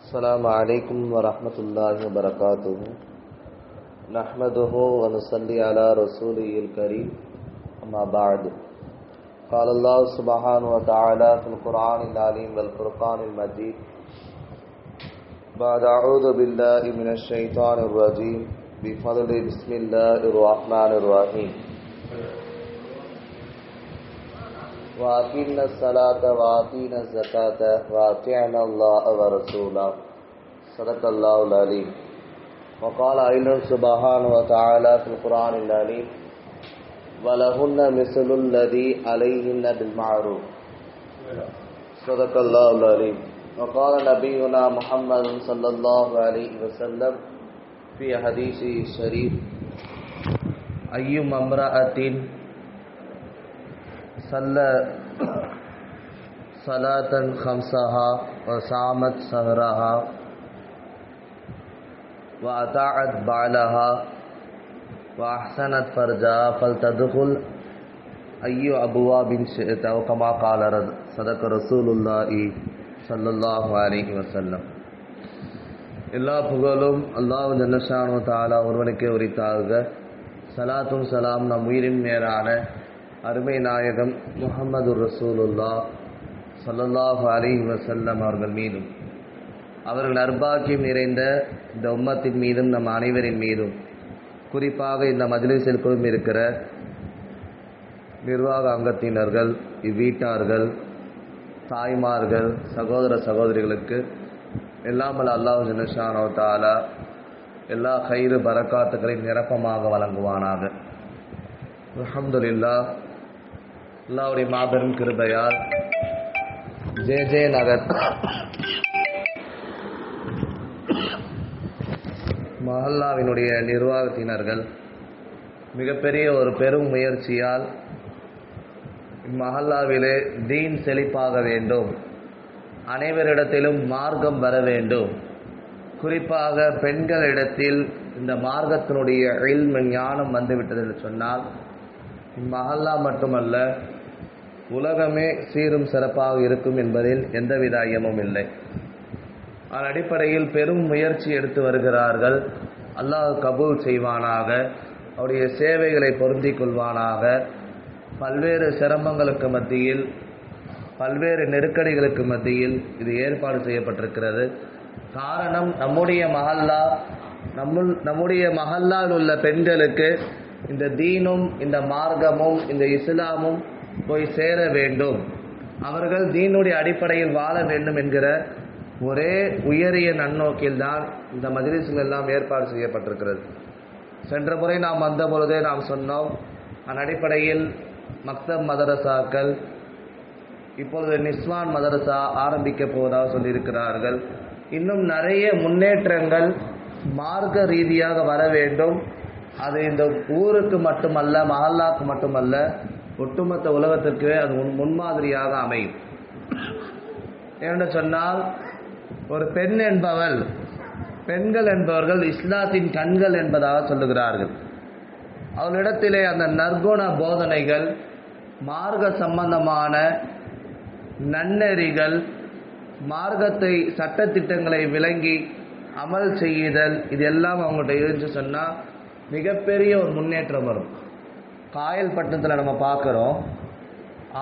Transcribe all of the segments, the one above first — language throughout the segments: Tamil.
السلام عليكم ورحمة الله وبركاته. نحمده ونصلي على رسوله الكريم. أما بعد، قال الله سبحانه وتعالى في القرآن العظيم والفرقان المجيد بعد أعوذ بالله من الشيطان الرجيم بفضل بسم الله الرحمن الرحيم. وَأَقِمْنَا الصَّلَاةَ وَآتِينَا الزَّكَاةَ وَأَطِعْنَا اللَّهَ وَرَسُولَهُ صدق الله العليم. وقال أيضا سبحانه وتعالى في القرآن العظيم وَلَهُنَّ مِثْلُ الَّذِي عَلَيْهِنَّ بِالْمَعْرُوفِ صدق الله العليم. وقال نبينا محمد صلى الله عليه وسلم في حديثه الشريف أيما امرأة صلى صلاة خمسها وصامت سهرها وأطاعت بعلها وأحسنت فرجها فلتدخل أي أبواب شئت أو كما قال صدق رسول الله صلى الله عليه وسلم. எல்லா புகழும் அல்லாஹ் ஜல்லஷானு தஆலா ஒருவனுக்கே உரித்தாக. சலாத்தும் சலாம் நம் உயிரின் மேலான அருமை நாயகம் முஹம்மது ரசூலுல்லாஹ் ஸல்லல்லாஹு அலைஹி வஸல்லம் அவர்கள் மீதும் அவர்கள் அர்பாக்கியம் நிறைந்த இந்த உம்மத்தின் மீதும் நம் அனைவரின் மீதும் குறிப்பாக இந்த மஜ்லிஸில் குழுமி இருக்கிற நிர்வாக அங்கத்தினர்கள், இவ்வீட்டார்கள், தாய்மார்கள், சகோதர சகோதரிகளுக்கு எல்லாம் அல்லாஹ் ஜல்லஷானு தஆலா எல்லா கைரு பரக்காத்துக்களையும் நிரப்பமாக வழங்குவானாக. அல்ஹம்துலில்லாஹ், அல்லாஹ்வுடைய மாபெரும் கிருபையால் ஜே நகர் மஹல்லாவினுடைய நிர்வாகத்தினர்கள் மிகப்பெரிய ஒரு பெரும் முயற்சியால் இம்மஹல்லாவிலே தீன் செழிப்பாக வேண்டும், அனைவரிடத்திலும் மார்க்கம் வர வேண்டும், குறிப்பாக பெண்களிடத்தில் இந்த மார்க்கத்தினுடைய இல்ம் ஞானம் வந்துவிட்டது என்று சொன்னால் இம்மஹல்லா மட்டுமல்ல உலகமே சீரும் சிறப்பாக இருக்கும் என்பதில் எந்தவித ஐயமும் இல்லை. அதன் அடிப்படையில் பெரும் முயற்சி எடுத்து வருகிறார்கள். அல்லாஹ் கபூல் செய்வானாக, அவருடைய சேவைகளை பொருந்தி கொள்வானாக. பல்வேறு சிரமங்களுக்கு மத்தியில், பல்வேறு நெருக்கடிகளுக்கு மத்தியில் இது ஏற்பாடு செய்யப்பட்டிருக்கிறது. காரணம், நம்முடைய மஹல்லாவில் உள்ள பெண்களுக்கு இந்த தீனும் இந்த மார்க்கமும் இந்த இஸ்லாமும் போய் சேர வேண்டும், அவர்கள் தீனுடைய அடிப்படையில் வாழ வேண்டும் என்கிற ஒரே உயரிய நன்னோக்கில்தான் இந்த மஜ்லிஸ்கள் எல்லாம் ஏற்பாடு செய்யப்பட்டிருக்கிறது. சென்ற முறை நாம் வந்த பொழுதே நாம் சொன்னோம், அதன் அடிப்படையில் மக்தப் மதரசாக்கள் இப்பொழுது நிஸ்வான் மதரசா ஆரம்பிக்க போவதாக சொல்லியிருக்கிறார்கள். இன்னும் நிறைய முன்னேற்றங்கள் மார்க்க ரீதியாக வர வேண்டும். அது இந்த ஊருக்கு மட்டுமல்ல, மஹல்லாக்கு மட்டுமல்ல, ஒட்டுமொத்த உலகத்திற்கு அது முன்மாதிரியாக அமையும். என்று சொன்னால், ஒரு பெண் என்பவள், பெண்கள் என்பவர்கள் இஸ்லாத்தின் கண்கள் என்பதாக சொல்லுகிறார்கள். அவர்களிடத்திலே அந்த நற்குண போதனைகள், மார்க்க சம்பந்தமான நன்னெறிகள், மார்க்கத்தை சட்டத்திட்டங்களை விளங்கி அமல் செய்யுதல், இதெல்லாம் அவங்கள்ட்ட இருந்து சொன்னால் மிகப்பெரிய ஒரு முன்னேற்றம் வரும். காயல்பட்டினத்தில் நம்ம பார்க்குறோம்,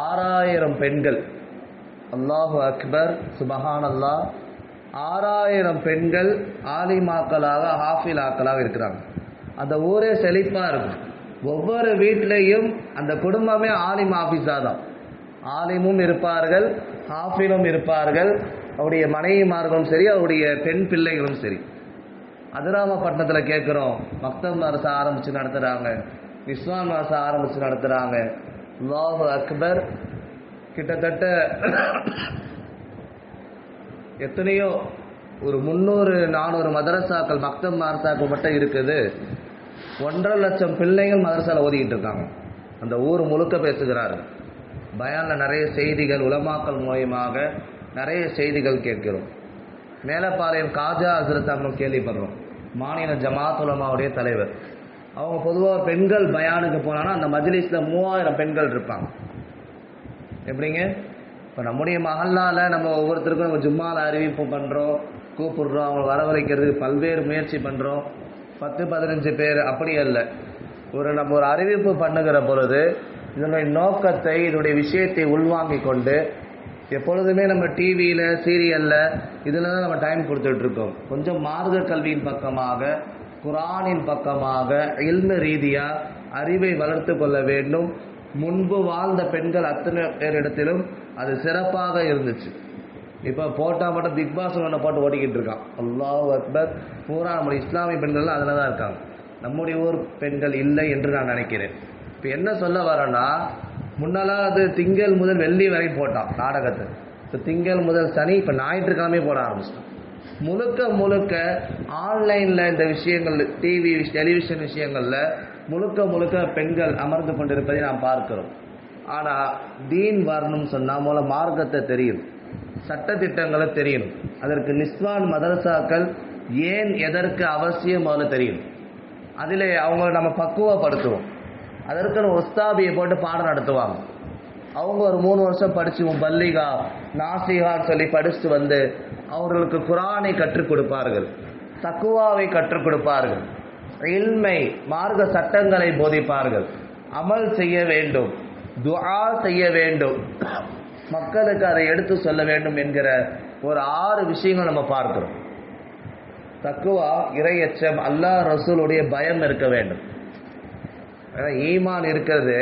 6000 பெண்கள், அல்லாஹு அக்பர், சுபஹானல்லாஹ், 6000 பெண்கள் ஆலிமாக்களாக, ஹாஃபிலாக்களாக இருக்கிறாங்க. அந்த ஊரே செழிப்பாக இருக்கும். ஒவ்வொரு வீட்டிலையும் அந்த குடும்பமே ஆலிம் ஆஃபீஸாக தான். ஆலிமும் இருப்பார்கள், ஹாஃபிலும் இருப்பார்கள், அவருடைய மனைவிமார்களும் சரி, அவருடைய பெண் பிள்ளைகளும் சரி. அதிராமப்பட்டினத்தில் கேட்குறோம், மக்தப் மதரசா ஆரம்பித்து நடத்துகிறாங்க, நிஸ்வான் மதரசா ஆரம்பித்து நடத்துகிறாங்க. அல்லாஹு அக்பர், கிட்டத்தட்ட எத்தனையோ ஒரு 300-400 மதரசாக்கள், மக்தப் மதரசாக்கள் மட்டும் இருக்குது. 1.5 லட்சம் பிள்ளைகள் மதரசாவில் ஓதிக்கிட்டு இருக்காங்க. அந்த ஊர் முழுக்க பேசுகிறார்கள். பயானில் நிறைய செய்திகள், உலமாக்கள் மூலயமாக நிறைய செய்திகள் கேட்கிறோம். மேலப்பாளையம் காஜா ஹஸ்ரத் நம்ம கேள்விப்படுறோம், மாநில ஜமாத் உலமாவுடைய தலைவர். அவங்க பொதுவாக பெண்கள் பயானுக்கு போனாங்கன்னா அந்த மஜ்லிஸில் 3000 பெண்கள் இருப்பாங்க. எப்படிங்க? இப்போ நம்முடைய மஹல்லால நம்ம ஒவ்வொருத்தருக்கும் நம்ம ஜும்மால அறிவிப்பு பண்ணுறோம், கூப்பிடுறோம், அவங்களை வரவழைக்கிறதுக்கு பல்வேறு முயற்சி பண்ணுறோம். 10-15 பேர் அப்படி அல்ல. நம்ம ஒரு அறிவிப்பு பண்ணுகிற பொழுது இதனுடைய நோக்கத்தை, இதனுடைய விஷயத்தை உள்வாங்கிக் கொண்டு எப்பொழுதுமே நம்ம டிவியில் சீரியலில் இதில் தான் நம்ம டைம் கொடுத்துட்ருக்கோம். கொஞ்சம் மார்க்க கல்வியின் பக்கமாக, குர்ஆனின் பக்கமாக, இல்மு ரீதியாக அறிவை வளர்த்து கொள்ள வேண்டும். முன்பு வாழ்ந்த பெண்கள் அத்தனை பேரிடத்திலும் அது சிறப்பாக இருந்துச்சு. இப்போ போட்டால் மட்டும் பிக் பாஸ் ஒன்று போட்டு ஓடிக்கிட்டு இருக்கான். அல்லாஹ் அக்பர். பூரா நம்முடைய இஸ்லாமிய பெண்கள்லாம் அதில் தான் இருக்காங்க. நம்முடைய ஊர் பெண்கள் இல்லை என்று நான் நினைக்கிறேன். இப்போ என்ன சொல்ல வரேன்னா, முன்னெல்லாம் அது திங்கள் முதல் வெள்ளி வரை போட்டான் நாடகத்தை. இப்போ திங்கள் முதல் சனி, இப்போ ஞாயிற்றுக்கிழமை போட ஆரம்பிச்சிட்டான். முழுக்க முழுக்க ஆன்லைனில் இந்த விஷயங்கள், டிவி டெலிவிஷன் விஷயங்களில் முழுக்க பெண்கள் அமர்ந்து கொண்டிருப்பதை நாம் பார்க்கிறோம். ஆனால் தீன் வரணும்னு சொன்னால் மூலம் மார்க்கத்தை தெரியும், சட்டத்திட்டங்களை தெரியணும். அதற்கு நிஸ்வான் மதரசாக்கள் ஏன் எதற்கு அவசியம் முதல்ல தெரியும். அதில் அவங்கள நம்ம பக்குவப்படுத்துவோம். அதற்குன்னு ஒஸ்தாபியை போட்டு பாடம் நடத்துவாங்க. அவங்க ஒரு 3 வருஷம் படித்து பல்லிகா நாசிகான்னு சொல்லி படிச்சுட்டு வந்து அவர்களுக்கு குர்ஆனை கற்றுக் கொடுப்பார்கள், தக்குவாவை கற்றுக் கொடுப்பார்கள், இல்மை மார்க்க சட்டங்களை போதிப்பார்கள், அமல் செய்ய வேண்டும், துஆ செய்ய வேண்டும், மக்களுக்கு அதை எடுத்து சொல்ல வேண்டும் என்கிற ஒரு 6 விஷயங்கள் நம்ம பார்க்கிறோம். தக்குவா, இறையச்சம், அல்லாஹ் ரசூலுடைய பயம் இருக்க வேண்டும். ஈமான் இருக்கிறது,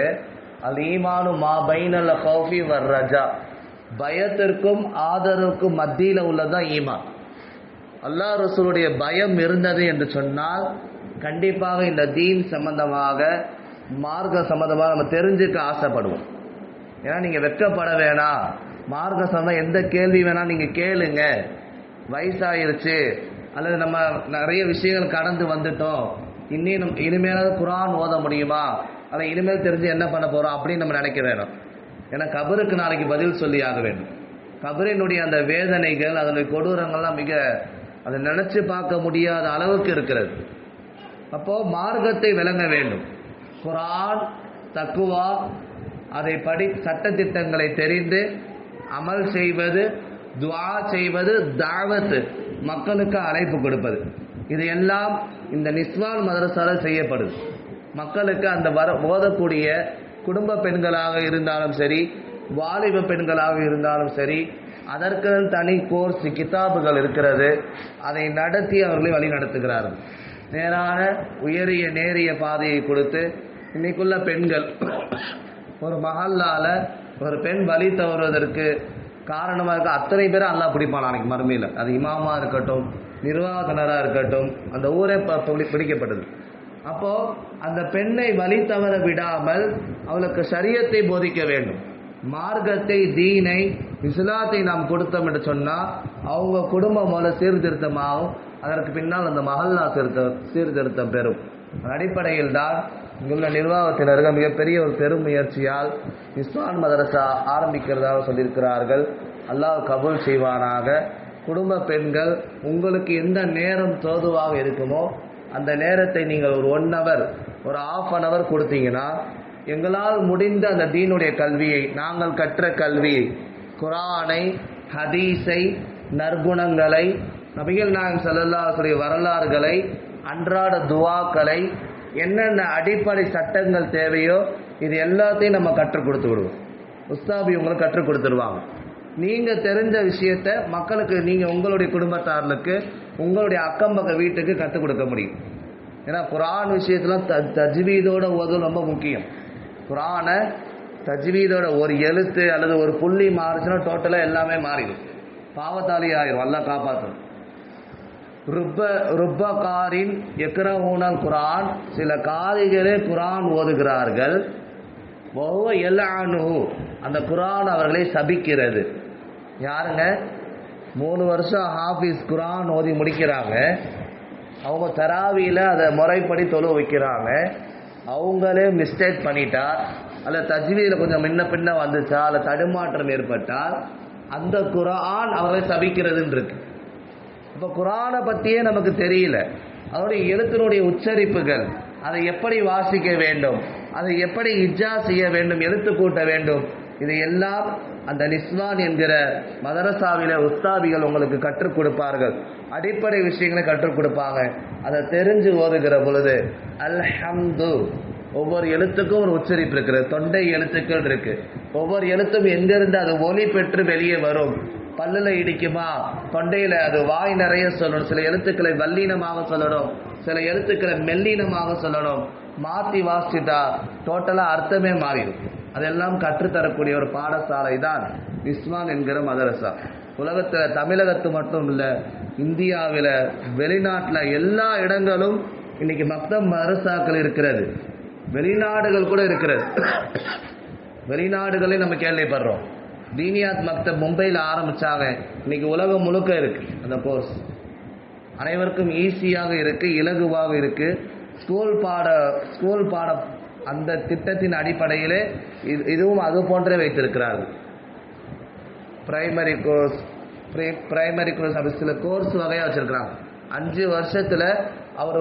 அல் ஈமானு மா பைனல் கௌஃபி வர் ரஜா, பயத்திற்கும் ஆதரவுக்கும் மத்தியில் உள்ளதுதான் ஈமான். அல்லாஹ் ரசூலுடைய பயம் இருந்தது என்று சொன்னால் கண்டிப்பாக இந்த தீன் சம்பந்தமாக, மார்க்க சம்பந்தமாக நம்ம தெரிஞ்சுக்க ஆசைப்படுவோம். ஏன்னா நீங்கள் வெட்கப்பட வேணாம், மார்க்க சம்பந்தம் எந்த கேள்வி வேணால் நீங்கள் கேளுங்க. வயசாயிருச்சு அல்லது நம்ம நிறைய விஷயங்கள் கடந்து வந்துட்டோம், இனிமேலாவது குர்ஆன் ஓத முடியுமா, அல்ல இனிமேல் தெரிஞ்சு என்ன பண்ண போகிறோம் அப்படின்னு நம்ம நினைக்க வேணும். ஏன்னா கபருக்கு நாளைக்கு பதில் சொல்லி ஆக வேண்டும். கபரினுடைய அந்த வேதனைகள், அதனுடைய கொடூரங்கள்லாம் அதை நினச்சி பார்க்க முடியாத அளவுக்கு இருக்கிறது. அப்போது மார்க்கத்தை விளங்க வேண்டும். குர்ஆன், தக்குவா, அதை சட்டத்திட்டங்களை தெரிந்து அமல் செய்வது, துஆ செய்வது, தாவத்து, மக்களுக்கு அழைப்பு கொடுப்பது, இது எல்லாம் இந்த நிஸ்வான் மதரசால செய்யப்படுது. மக்களுக்கு அந்த ஓதக்கூடிய குடும்ப பெண்களாக இருந்தாலும் சரி, வாலிப பெண்களாக இருந்தாலும் சரி, அதற்கு தனி கோர்ஸ் கிதாபுகள் இருக்கிறது. அதை நடத்தி அவர்களை வழி நடத்துகிறார்கள். நேரான உயரிய நேரிய பாதையை கொடுத்து இன்னைக்குள்ள பெண்கள் ஒரு மஹல்லால ஒரு பெண் வழி தவறுவதற்கு காரணமாக இருக்க அத்தனை பேரும் அல்லாஹ் பிடிப்பான் நாளைக்கு மறுமையில். அது இமாமா இருக்கட்டும், நிர்வாகனராக இருக்கட்டும், அந்த ஊரே பிடிக்கப்பட்டது. அப்போது அந்த பெண்ணை வழி தவற விடாமல் அவளுக்கு ஷரியத்தை போதிக்க வேண்டும். மார்க்கத்தை, தீனை, இஸ்லாத்தை நாம் கொடுத்தோம் என்று சொன்னால் அவங்க குடும்பம் மூலம் சீர்திருத்தமாகும். அதற்கு பின்னால் அந்த மஹல்லா சீர்திருத்தம் பெறும். அடிப்படையில் தான் இங்குள்ள நிர்வாகத்தினர்கள் மிகப்பெரிய ஒரு பெரும் முயற்சியால் நிஸ்வான் மதரசா ஆரம்பிக்கிறதாக சொல்லியிருக்கிறார்கள். அல்லாஹ் கபூல் செய்வானாக. குடும்ப பெண்கள், உங்களுக்கு எந்த நேரம் தோதுவாக இருக்குமோ அந்த நேரத்தை நீங்கள் ஒரு 1 hour, ஒரு ½ an hour கொடுத்தீங்கன்னா எங்களால் முடிந்த அந்த தீனுடைய கல்வியை, நாங்கள் கற்ற கல்வியை, குர்ஆனை, ஹதீஸை, நற்குணங்களை, நபிகள் நாயகம் ஸல்லல்லாஹு அலைஹி வஸல்லம் வரலாறுகளை, அன்றாட துஆக்களை, என்னென்ன அடிப்படை சட்டங்கள் தேவையோ இது எல்லாத்தையும் நம்ம கற்றுக் கொடுத்து விடுவோம். உஸ்தாபி உங்களுக்கு கற்றுக் கொடுத்துருவாங்க. நீங்கள் தெரிஞ்ச விஷயத்தை மக்களுக்கு, நீங்கள் உங்களுடைய குடும்பத்தார்களுக்கு, உங்களுடைய அக்கம்பக்க வீட்டுக்கு கற்றுக் கொடுக்க முடியும். ஏன்னா குர்ஆன் விஷயத்தில் தஜ்வீதோட ஓதும் ரொம்ப முக்கியம். குர்ஆனை தஜ்வீதோட ஒரு எழுத்து அல்லது ஒரு புள்ளி மாறுச்சுன்னா டோட்டலாக எல்லாமே மாறிடும், பாவத்தாலி ஆயிரும். அல்லாஹ் காப்பாற்றும். ருப்பகாரின் எக்ரஹூனல் குர்ஆன், சில காரிகளே குர்ஆன் ஓதுகிறார்கள். அந்த குர்ஆன் அவர்களை சபிக்கிறது. யாருங்க? 3 வருஷம் ஹாஃபிஸ் குர்ஆன் ஓதி முடிக்கிறாங்க. அவங்க தராவியில் அதை முறைப்படி தொழு வைக்கிறாங்க. அவங்களே மிஸ்டேக் பண்ணிட்டா, அல்ல தஜ்வீதில் கொஞ்சம் முன்ன பின்ன வந்துச்சா, அல்ல தடுமாற்றம் ஏற்பட்டால் அந்த குர்ஆன் அவர்களை சபிக்கிறதுன்னு இருக்கு. இப்போ குர்ஆனை பற்றியே நமக்கு தெரியல, அதனுடைய எழுத்தினுடைய உச்சரிப்புகள், அதை எப்படி வாசிக்க வேண்டும், அதை எப்படி இஜ்ஜா செய்ய வேண்டும், எழுத்து கூட்ட வேண்டும் இதையெல்லாம் அந்த நிஸ்வான் என்கிற மதரசாவில உஸ்தாதிகள் உங்களுக்கு கற்றுக் கொடுப்பார்கள். அடிப்படை விஷயங்களை கற்றுக் கொடுப்பாங்க. அதை தெரிஞ்சு ஓதுகிற பொழுது அல்ஹம்து, ஒவ்வொரு எழுத்துக்கும் ஒரு உச்சரிப்பு இருக்கிறது, தொண்டை எழுத்துக்கள் இருக்கு. ஒவ்வொரு எழுத்தும் எங்கிருந்து அது ஒலி பெற்று வெளியே வரும். பல்லுல இடிக்குமா, தொண்டையில அது வாய் நிறைய சொல்லணும். சில எழுத்துக்களை வல்லீனமாக சொல்லணும், சில எழுத்துக்களை மெல்லீனமாக சொல்லணும். மாற்றி வாசிட்டா டோட்டலா அர்த்தமே மாறிடும். அதெல்லாம் கற்றுத்தரக்கூடிய ஒரு பாடசாலை தான் நிஸ்வான் என்கிற மதரசா. உலகத்துல தமிழகத்து மட்டும் இல்ல, இந்தியாவில வெளிநாட்டுல எல்லா இடங்களும் இன்னைக்கு மக்தப் மதரசாக்கள் இருக்கிறது. வெளிநாடுகள் கூட இருக்கிறது. வெளிநாடுகளே நம்ம கேள்விப்படுறோம். தீனியாத் மக்தப் மும்பையில் ஆரம்பிச்சாங்க. இன்னைக்கு உலகம் முழுக்க இருக்கு அந்த கோர்ஸ். அனைவருக்கும் ஈஸியாக இருக்கு, இலகுவாக இருக்கு. ஸ்கூல் பாட அந்த திட்டத்தின் அடிப்படையிலே இதுவும் அது போன்றே வைத்திருக்கிறார்கள். பிரைமரி கோர்ஸ் அப்படி சில கோர்ஸ் வகையாக வச்சிருக்கிறாங்க. 5 வருஷத்துல அவர்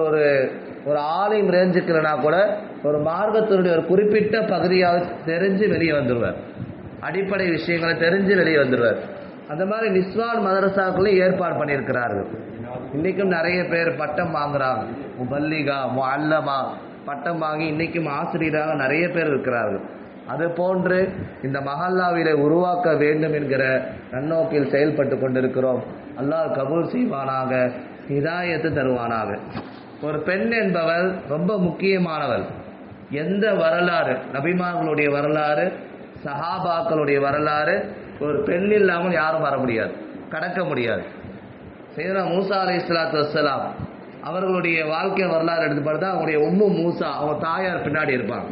ஒரு ஆலிம் ரேஞ்சுக்கு இல்லைனா கூட ஒரு மார்க்கத்தினுடைய ஒரு குறிப்பிட்ட பகுதியாக தெரிஞ்சு வெளியே வந்துடுவார். அடிப்படை விஷயங்களை தெரிஞ்சு வெளியே வந்துடுவார். அந்த மாதிரி நிஸ்வான் மதரசாக்களும் ஏற்பாடு பண்ணியிருக்கிறார்கள். இன்னைக்கும் நிறைய பேர் பட்டம் வாங்குறாங்க. முபல்லிகா, முஅல்லமா பட்டம் வாங்கி இன்னைக்கும் ஆசிரியராக நிறைய பேர் இருக்கிறார்கள். அது போன்று இந்த மஹல்லாவிலே உருவாக்க வேண்டும் என்கிற நன்னோக்கில் செயல்பட்டு கொண்டிருக்கிறோம். அல்லாஹ் கபூல் செய்வானாக, ஹிதாயத்து தருவானாக. ஒரு பெண் என்பவள் ரொம்ப முக்கியமானவள். எந்த வரலாறு, நபிமார்களுடைய வரலாறு, சஹாபாக்களுடைய வரலாறு, ஒரு பெண் இல்லாமல் யாரும் வர முடியாது, கடக்க முடியாது. சையதுனா மூசா அலைஹிஸ்ஸலாத்து வஸ்ஸலாம் அவர்களுடைய வாழ்க்கை வரலாறு எடுத்து பார்த்தா அவங்களுடைய உம்மு மூசா, அவங்க தாயார் பின்னாடி இருப்பாங்க.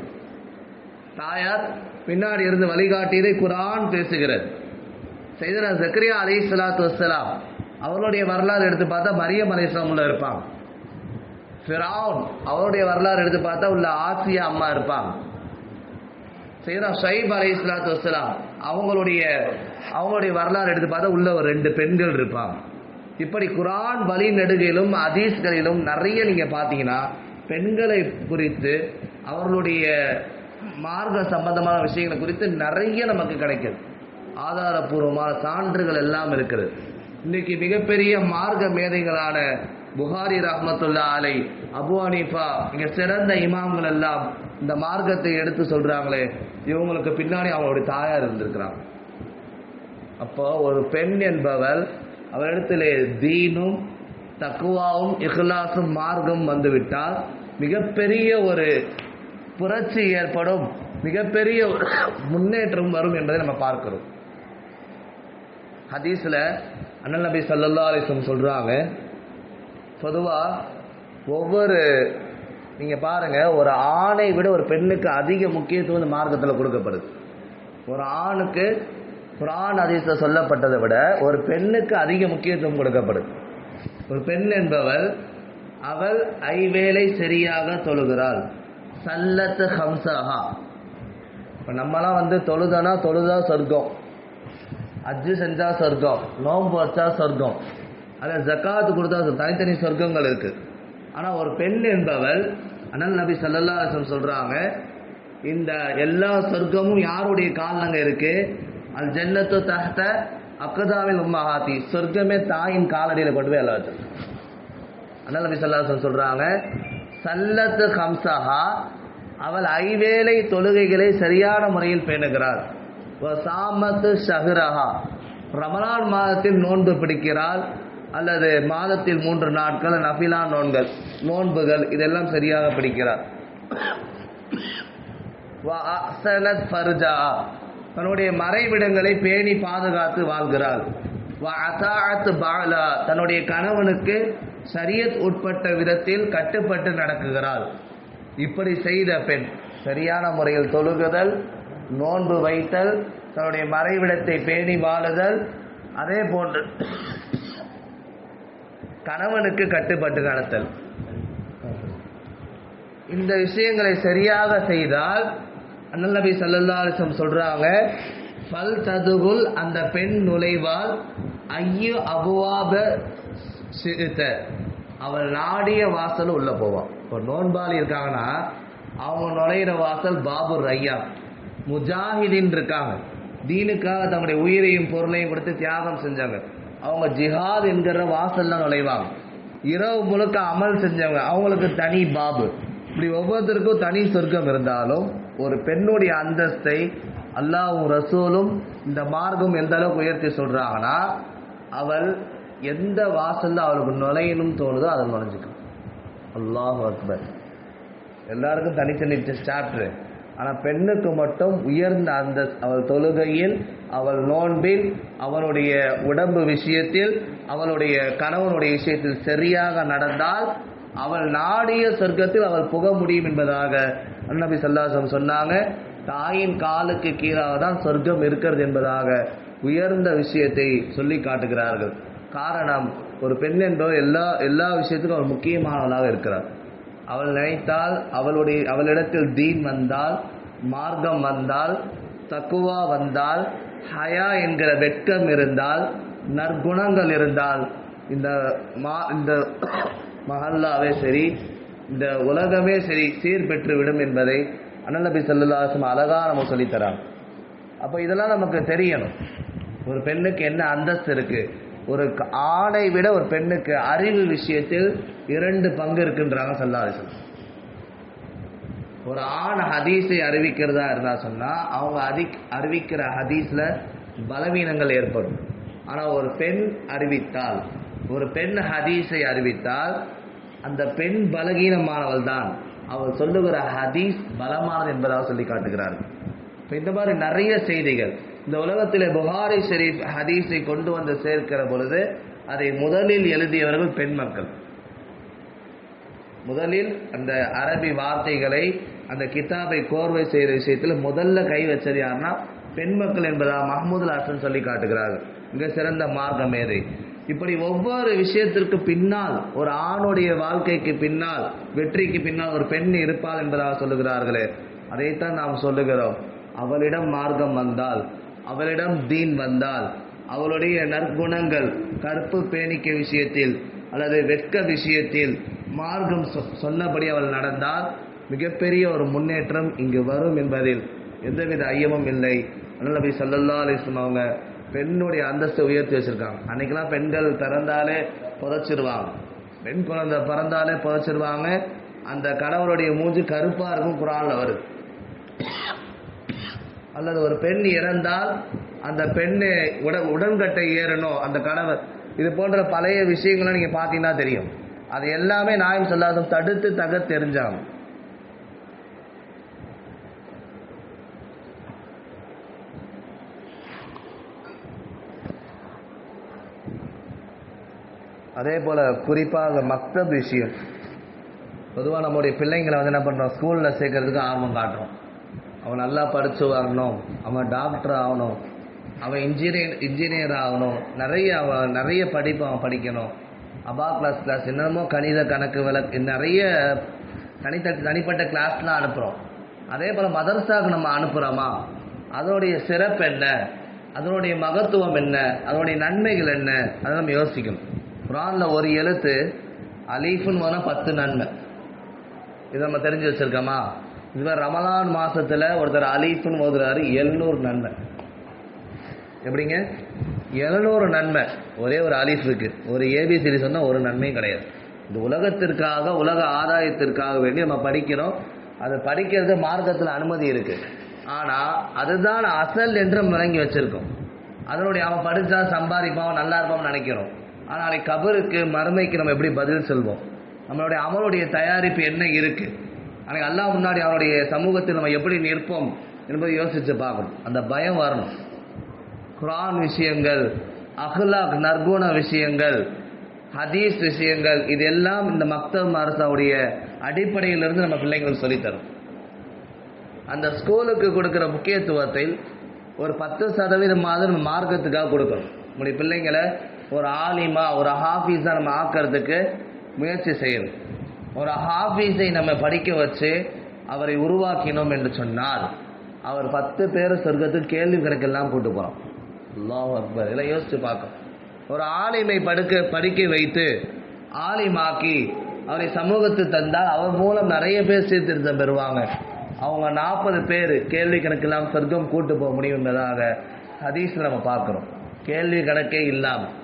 தாயார் பின்னாடி இருந்து வழிகாட்டியதை குர்ஆன் பேசுகிறது. சையதுனா ஜக்கரியா அலைஹிஸ்ஸலாத்து வஸ்ஸலாம் அவர்களுடைய வரலாறு எடுத்து பார்த்தா மரியம் அலைஹிஸ்ஸலாம் உள்ள இருப்பாங்க. ஃபிரௌன் அவருடைய வரலாறு எடுத்து பார்த்தா உள்ள ஆசியா அம்மா இருப்பாங்க. சையதுனா ஷுஐப் அலைஹிஸ்ஸலாத்து வஸ்ஸலாம் அவங்களுடைய வரலாறு எடுத்து பார்த்தா உள்ள ஒரு 2 பெண்கள் இருப்பாங்க. இப்படி குர்ஆன் வழி நெடுகிலும் ஹதீஸ்களிலும் நிறைய நீங்க பார்த்தீங்கன்னா பெண்களை குறித்து அவர்களுடைய மார்க்க சம்பந்தமான விஷயங்களை குறித்து நிறைய நமக்கு கிடைக்குது. ஆதாரபூர்வமான சான்றுகள் எல்லாம் இருக்குது. இன்னைக்கு மிகப்பெரிய மார்க்க மேதைகளான புகாரி ரஹ்மத்துல்லாஹி அலைஹி, அபு ஹனீஃபா, இங்க சிறந்த இமாம்கள் எல்லாம் இந்த மார்க்கத்தை எடுத்து சொல்றாங்களே, இவங்களுக்கு பின்னாடி அவங்களுடைய தாயார் இருந்திருக்கிறாங்க. அப்போ ஒரு பெண் என்பவள் அவரிடத்திலே தீனும் தக்குவாவும் இஹ்லாசும் மார்க்கம் வந்துவிட்டால் மிகப்பெரிய ஒரு புரட்சி ஏற்படும், மிகப்பெரிய ஒரு முன்னேற்றம் வரும் என்பதை நம்ம பார்க்கிறோம். ஹதீஸ்ல அண்ணல் நபி ஸல்லல்லாஹு அலைஹி வஸல்லம் சொல்றாங்க, பொதுவா நீங்க பாருங்க, ஒரு ஆணை விட ஒரு பெண்ணுக்கு அதிக முக்கியத்துவம் இந்த மார்க்கத்தில் கொடுக்கப்படுது. ஒரு ஆணுக்கு குர்ஆன் ஹதீஸ்ல சொல்லப்பட்டதை விட ஒரு பெண்ணுக்கு அதிக முக்கியத்துவம் கொடுக்கப்படுது. ஒரு பெண் என்பவள் அவள் ஐவேளை சரியாக தொழுகிறாள். சல்லத்து ஹம்சஹா. இப்போ நம்மலாம் தொழுதா சொர்க்கம், அஜ்ஜு செஞ்சா சொர்க்கம், நோன்பு வச்சா சொர்க்கம், அதில் ஜக்காத்து கொடுத்தா தனித்தனி சொர்க்கங்கள் இருக்கு. ஆனால் ஒரு பெண் என்பவள், அண்ணல் நபி ஸல்லல்லாஹு அலைஹி வஸல்லம் சொல்றாங்க, இந்த எல்லா சொர்க்கமும் யாருடைய கால்ல இருக்கு? அல் ஜன்னத்து தஹ்த அக்தாமில் உம்மஹாத்தி. சொர்க்கமே தாயின் காலடியில் கொண்டு போய் எல்லாம் வச்சு. அண்ணல் நபி ஸல்லல்லாஹு அலைஹி வஸல்லம் சொல்றாங்க, சல்லத்து ஹம்சஹா, அவள் ஐவேளை தொழுகைகளை சரியான முறையில் பேணுகிறாள். சாமத்து ஷஹ்ரஹா, ரமலான் மாதத்தில் நோன்பு பிடிக்கிறாள், அல்லது மாதத்தில் 3 நாட்கள் நஃபிலா நோன்புகள் இதெல்லாம் சரியாக பிடிக்கிறார். வஅஹ்ஸனத் ஃபர்ஜஹா, தன்னுடைய மறைவிடங்களை பேணி பாதுகாத்து வாழ்கிறாள். வஅதாஅத் பஅலா, தன்னுடைய கணவனுக்கு ஷரியத் உட்பட்ட விதத்தில் கட்டுப்பட்டு நடக்குகிறாள். இப்படி செய்த பெண் சரியான முறையில் தொழுகுதல், நோன்பு வைத்தல், தன்னுடைய மறைவிடத்தை பேணி வாழுதல், அதே போன்று கணவனுக்கு கட்டுப்பட்டு நடத்தல், இந்த விஷயங்களை சரியாக செய்தால் அண்ணல் நபி ஸல்லல்லாஹு அலைஹி வஸல்லம் சொல்றாங்க, ஃபல் ததுகுல், அந்த பெண் நுழைவாள், ஐயு அபுவாப சித்த, அவள் நாடிய வாசல் உள்ள போவான். இப்போ நோன்பாளி இருக்காங்கன்னா அவங்க நுழையிற வாசல் பாபு ரையான். முஜாஹிதீன் இருக்காங்க, தீனுக்காக தங்களுடைய உயிரையும் பொருளையும் கொடுத்து தியாகம் செஞ்சாங்க. அவங்க ஜிஹாத் என்கிற வாசல்ல நுழைவாங்க. இரவு முழுக்க அமல் செஞ்சவங்க, அவங்களுக்கு தனி பாபு. இப்படி ஒவ்வொருத்தருக்கும் தனி சொர்க்கம் இருந்தாலும் ஒரு பெண்ணுடைய அந்தஸ்தை அல்லாஹ்வும் ரசூலும் இந்த மார்க்கம் எந்த அளவுக்கு உயர்த்தி சொல்றாங்கன்னா, அவள் எந்த வாசல்ல அவளுக்கு நுழையணும் தோணுதோ அதை நுழைஞ்சுக்கணும். அல்லாஹ் அக்பர். எல்லாருக்கும் தனித்தனி சாப்டர். ஆனால் பெண்ணுக்கு மட்டும் உயர்ந்த அந்த அவள் தொழுகையில், அவள் நோன்பில், அவளுடைய உடம்பு விஷயத்தில், அவளுடைய கணவனுடைய விஷயத்தில் சரியாக நடந்தால் அவள் நாடிய சொர்க்கத்தில் அவள் புக முடியும் என்பதாக நபி ஸல்லல்லாஹு அலைஹி வஸல்லம் சொன்னாங்க. தாயின் காலுக்கு கீழாக தான் சொர்க்கம் இருக்கிறது என்பதாக உயர்ந்த விஷயத்தை சொல்லி காட்டுகிறார்கள். காரணம், ஒரு பெண் என்பவர் எல்லா விஷயத்துக்கும் அவள் முக்கியமானவளாக இருக்கிறார். அவள் நினைத்தால் அவளிடத்தில் தீன் வந்தால், மார்க்கம் வந்தால், தக்குவா வந்தால், ஹயா என்கிற வெட்கம் இருந்தால், நற்குணங்கள் இருந்தால், இந்த மஹல்லாவே சரி, இந்த உலகமே சரி சீர்பெற்று விடும் என்பதை அண்ணல் நபி ஸல்லல்லாஹு அலைஹி வஸல்லம் அழகா நம்ம சொல்லித்தராங்க. அப்போ இதெல்லாம் நமக்கு தெரியணும். ஒரு பெண்ணுக்கு என்ன அந்தஸ்து இருக்கு. ஒரு ஆணை விட ஒரு பெண்ணுக்கு அறிவு விஷயத்தில் 2 பங்கு இருக்குன்றாங்க ஸல்லல்லாஹு அலைஹி வஸல்லம். ஒரு ஆண் ஹதீஸை அறிவிக்கிறதா இருந்தா சொன்னா அவங்க அறிவிக்கிற ஹதீஸ்ல பலவீனங்கள் ஏற்படும். ஆனால் ஒரு பெண் அறிவித்தால், ஒரு பெண் ஹதீஸை அறிவித்தால் அந்த பெண் பலகீனமானவள் தான், அவள் சொல்லுகிற ஹதீஸ் பலமானது என்பதாக சொல்லி காட்டுகிறார்கள். இப்போ இந்த மாதிரி நிறைய செய்திகள் இந்த உலகத்தில் புகாரி ஷெரீஃப் ஹதீஸை கொண்டு வந்து சேர்க்கிற பொழுது அதை முதலில் எழுதியவர்கள் பெண் மக்கள். முதலில் அந்த அரபி வார்த்தைகளை அந்த கிதாபை கோர்வை செய்கிற விஷயத்தில் முதல்ல கை வச்சது யாருன்னா பெண் மக்கள் என்பதாக மஹ்மூதுல் ஹசன் சொல்லி காட்டுகிறார்கள். மிக சிறந்த மார்க்க மேதை. இப்படி ஒவ்வொரு விஷயத்திற்கு பின்னால், ஒரு ஆணுடைய வாழ்க்கைக்கு பின்னால், வெற்றிக்கு பின்னால் ஒரு பெண் இருப்பாள் என்பதாக சொல்லுகிறார்களே, அதைத்தான் நாம் சொல்லுகிறோம். அவளிடம் மார்க்கம் வந்தால், அவளிடம் தீன் வந்தால், அவளுடைய நற்குணங்கள் கற்பு பேணிக்க விஷயத்தில் அல்லது வெட்க விஷயத்தில் மார்க்கம் சொன்னபடி அவள் நடந்தால் மிகப்பெரிய ஒரு முன்னேற்றம் இங்கு வரும் என்பதில் எந்தவித ஐயமும் இல்லை. நபி ஸல்லல்லாஹு அலைஹி வஸல்லம் அவங்க பெண்ணுடைய அந்தஸ்தை உயர்த்தி வச்சிருக்காங்க. அன்னைக்கெல்லாம் பெண்கள் பிறந்தாலே புதைச்சிருவாங்க, பெண் குழந்தை பிறந்தாலே புதைச்சிருவாங்க. அந்த கணவருடைய மூஞ்சி கருப்பா இருக்கும், குர்ஆன்ல வருது. அல்லது ஒரு பெண் இறந்தால் அந்த பெண்ணு உடன்கட்டை ஏறணும் அந்த கணவர். இது போன்ற பழைய விஷயங்களை நீங்க பார்த்தீங்கன்னா தெரியும். அது எல்லாமே நாயம் சொல்லாத தடுத்து தெரிஞ்சாங்க. அதே போல் குறிப்பாக மக்தப் விஷயம். பொதுவாக நம்முடைய பிள்ளைங்களை என்ன பண்ணுறோம், ஸ்கூலில் சேர்க்கறதுக்கு ஆர்வம் காட்டுறோம். அவன் நல்லா படித்து வரணும், அவன் டாக்டர் ஆகணும், அவன் இன்ஜினியர் ஆகணும், நிறைய படிப்பு அவன் படிக்கணும், அபா கிளாஸ் என்னென்னமோ கணித கணக்கு விளக்கு நிறைய தனிப்பட்ட கிளாஸ்லாம் அனுப்புகிறோம். அதே போல் மதரசாவுக்கு நம்ம அனுப்புகிறோமா, அதனுடைய சிறப்பு என்ன, அதனுடைய மகத்துவம் என்ன, அதனுடைய நன்மைகள் என்ன, அதை நம்ம யோசிக்கணும். குர்ஆனில் ஒரு எழுத்து அலீஃபுன்னு போனால் 10 நன்மை. இதை நம்ம தெரிஞ்சு வச்சிருக்கோமா? இதுவே ரமலான் மாசத்துல ஒருத்தர் அலீஃபுன்னு ஓதுறாரு, 700 நன்மை. எப்படிங்க 700 நன்மை? ஒரே ஒரு அலீஃப் இருக்கு, ஒரு ஏபிசிடி சொன்னா ஒரு நன்மையும் கிடையாது. இந்த உலகத்திற்காக, உலக ஆதாயத்திற்காக வேண்டி நம்ம படிக்கிறோம். அது படிக்கிறது மார்க்கத்தில் அனுமதி இருக்கு. ஆனா அதுதான் அசல் என்று நம்ம விளங்கி வச்சிருக்கோம். அதனுடைய அவன் படிச்சா சம்பாதிப்பான், நல்லா இருப்பான் நினைக்கிறோம். ஆனால் கபருக்கு மறுமைக்கு நம்ம எப்படி பதில் சொல்வோம்? நம்மளுடைய அமலுடைய தயாரிப்பு என்ன இருக்கு? அன்னைக்கு அல்லாஹ் முன்னாடி அவனுடைய சமூகத்தில் நம்ம எப்படி நிற்போம் என்பதை யோசிச்சு பார்க்கணும். அந்த பயம் வரணும். குர்ஆன் விஷயங்கள், அஹ்லாக் நற்குண விஷயங்கள், ஹதீஸ் விஷயங்கள், இதெல்லாம் இந்த மக்தப் மதரசாவுடைய அடிப்படையிலிருந்து நம்ம பிள்ளைங்களுக்கு சொல்லித்தரும். அந்த ஸ்கூலுக்கு கொடுக்குற முக்கியத்துவத்தில் ஒரு 10% நம்ம மார்க்கத்துக்காக கொடுக்கணும். நம்முடைய பிள்ளைங்களை ஒரு ஆலிமா, ஒரு ஹாஃபீஸா நம்ம ஆக்கிறதுக்கு முயற்சி செய்யணும். ஒரு ஹாஃபீஸை நம்ம படிக்க வச்சு அவரை உருவாக்கினோம் என்று சொன்னால் அவர் 10 பேர் சொர்க்கத்துக்கு கேள்வி கணக்கெல்லாம் கூட்டு போகிறோம். அல்லாஹ் அக்பர். இதெல்லாம் யோசிச்சு பார்க்கணும். ஒரு ஆலிமை படிக்க வைத்து ஆலிமாக்கி அவரை சமூகத்து தந்தால் அவர் மூலம் நிறைய பேர் சீர்திருத்தம் பெறுவாங்க. அவங்க 40 பேர் கேள்வி கணக்கெல்லாம் சொர்க்கம் கூட்டு போக முடியும் என்பதாக ஹதீஸ்ல நம்ம பார்க்குறோம். கேள்வி கணக்கே இல்லாமல்.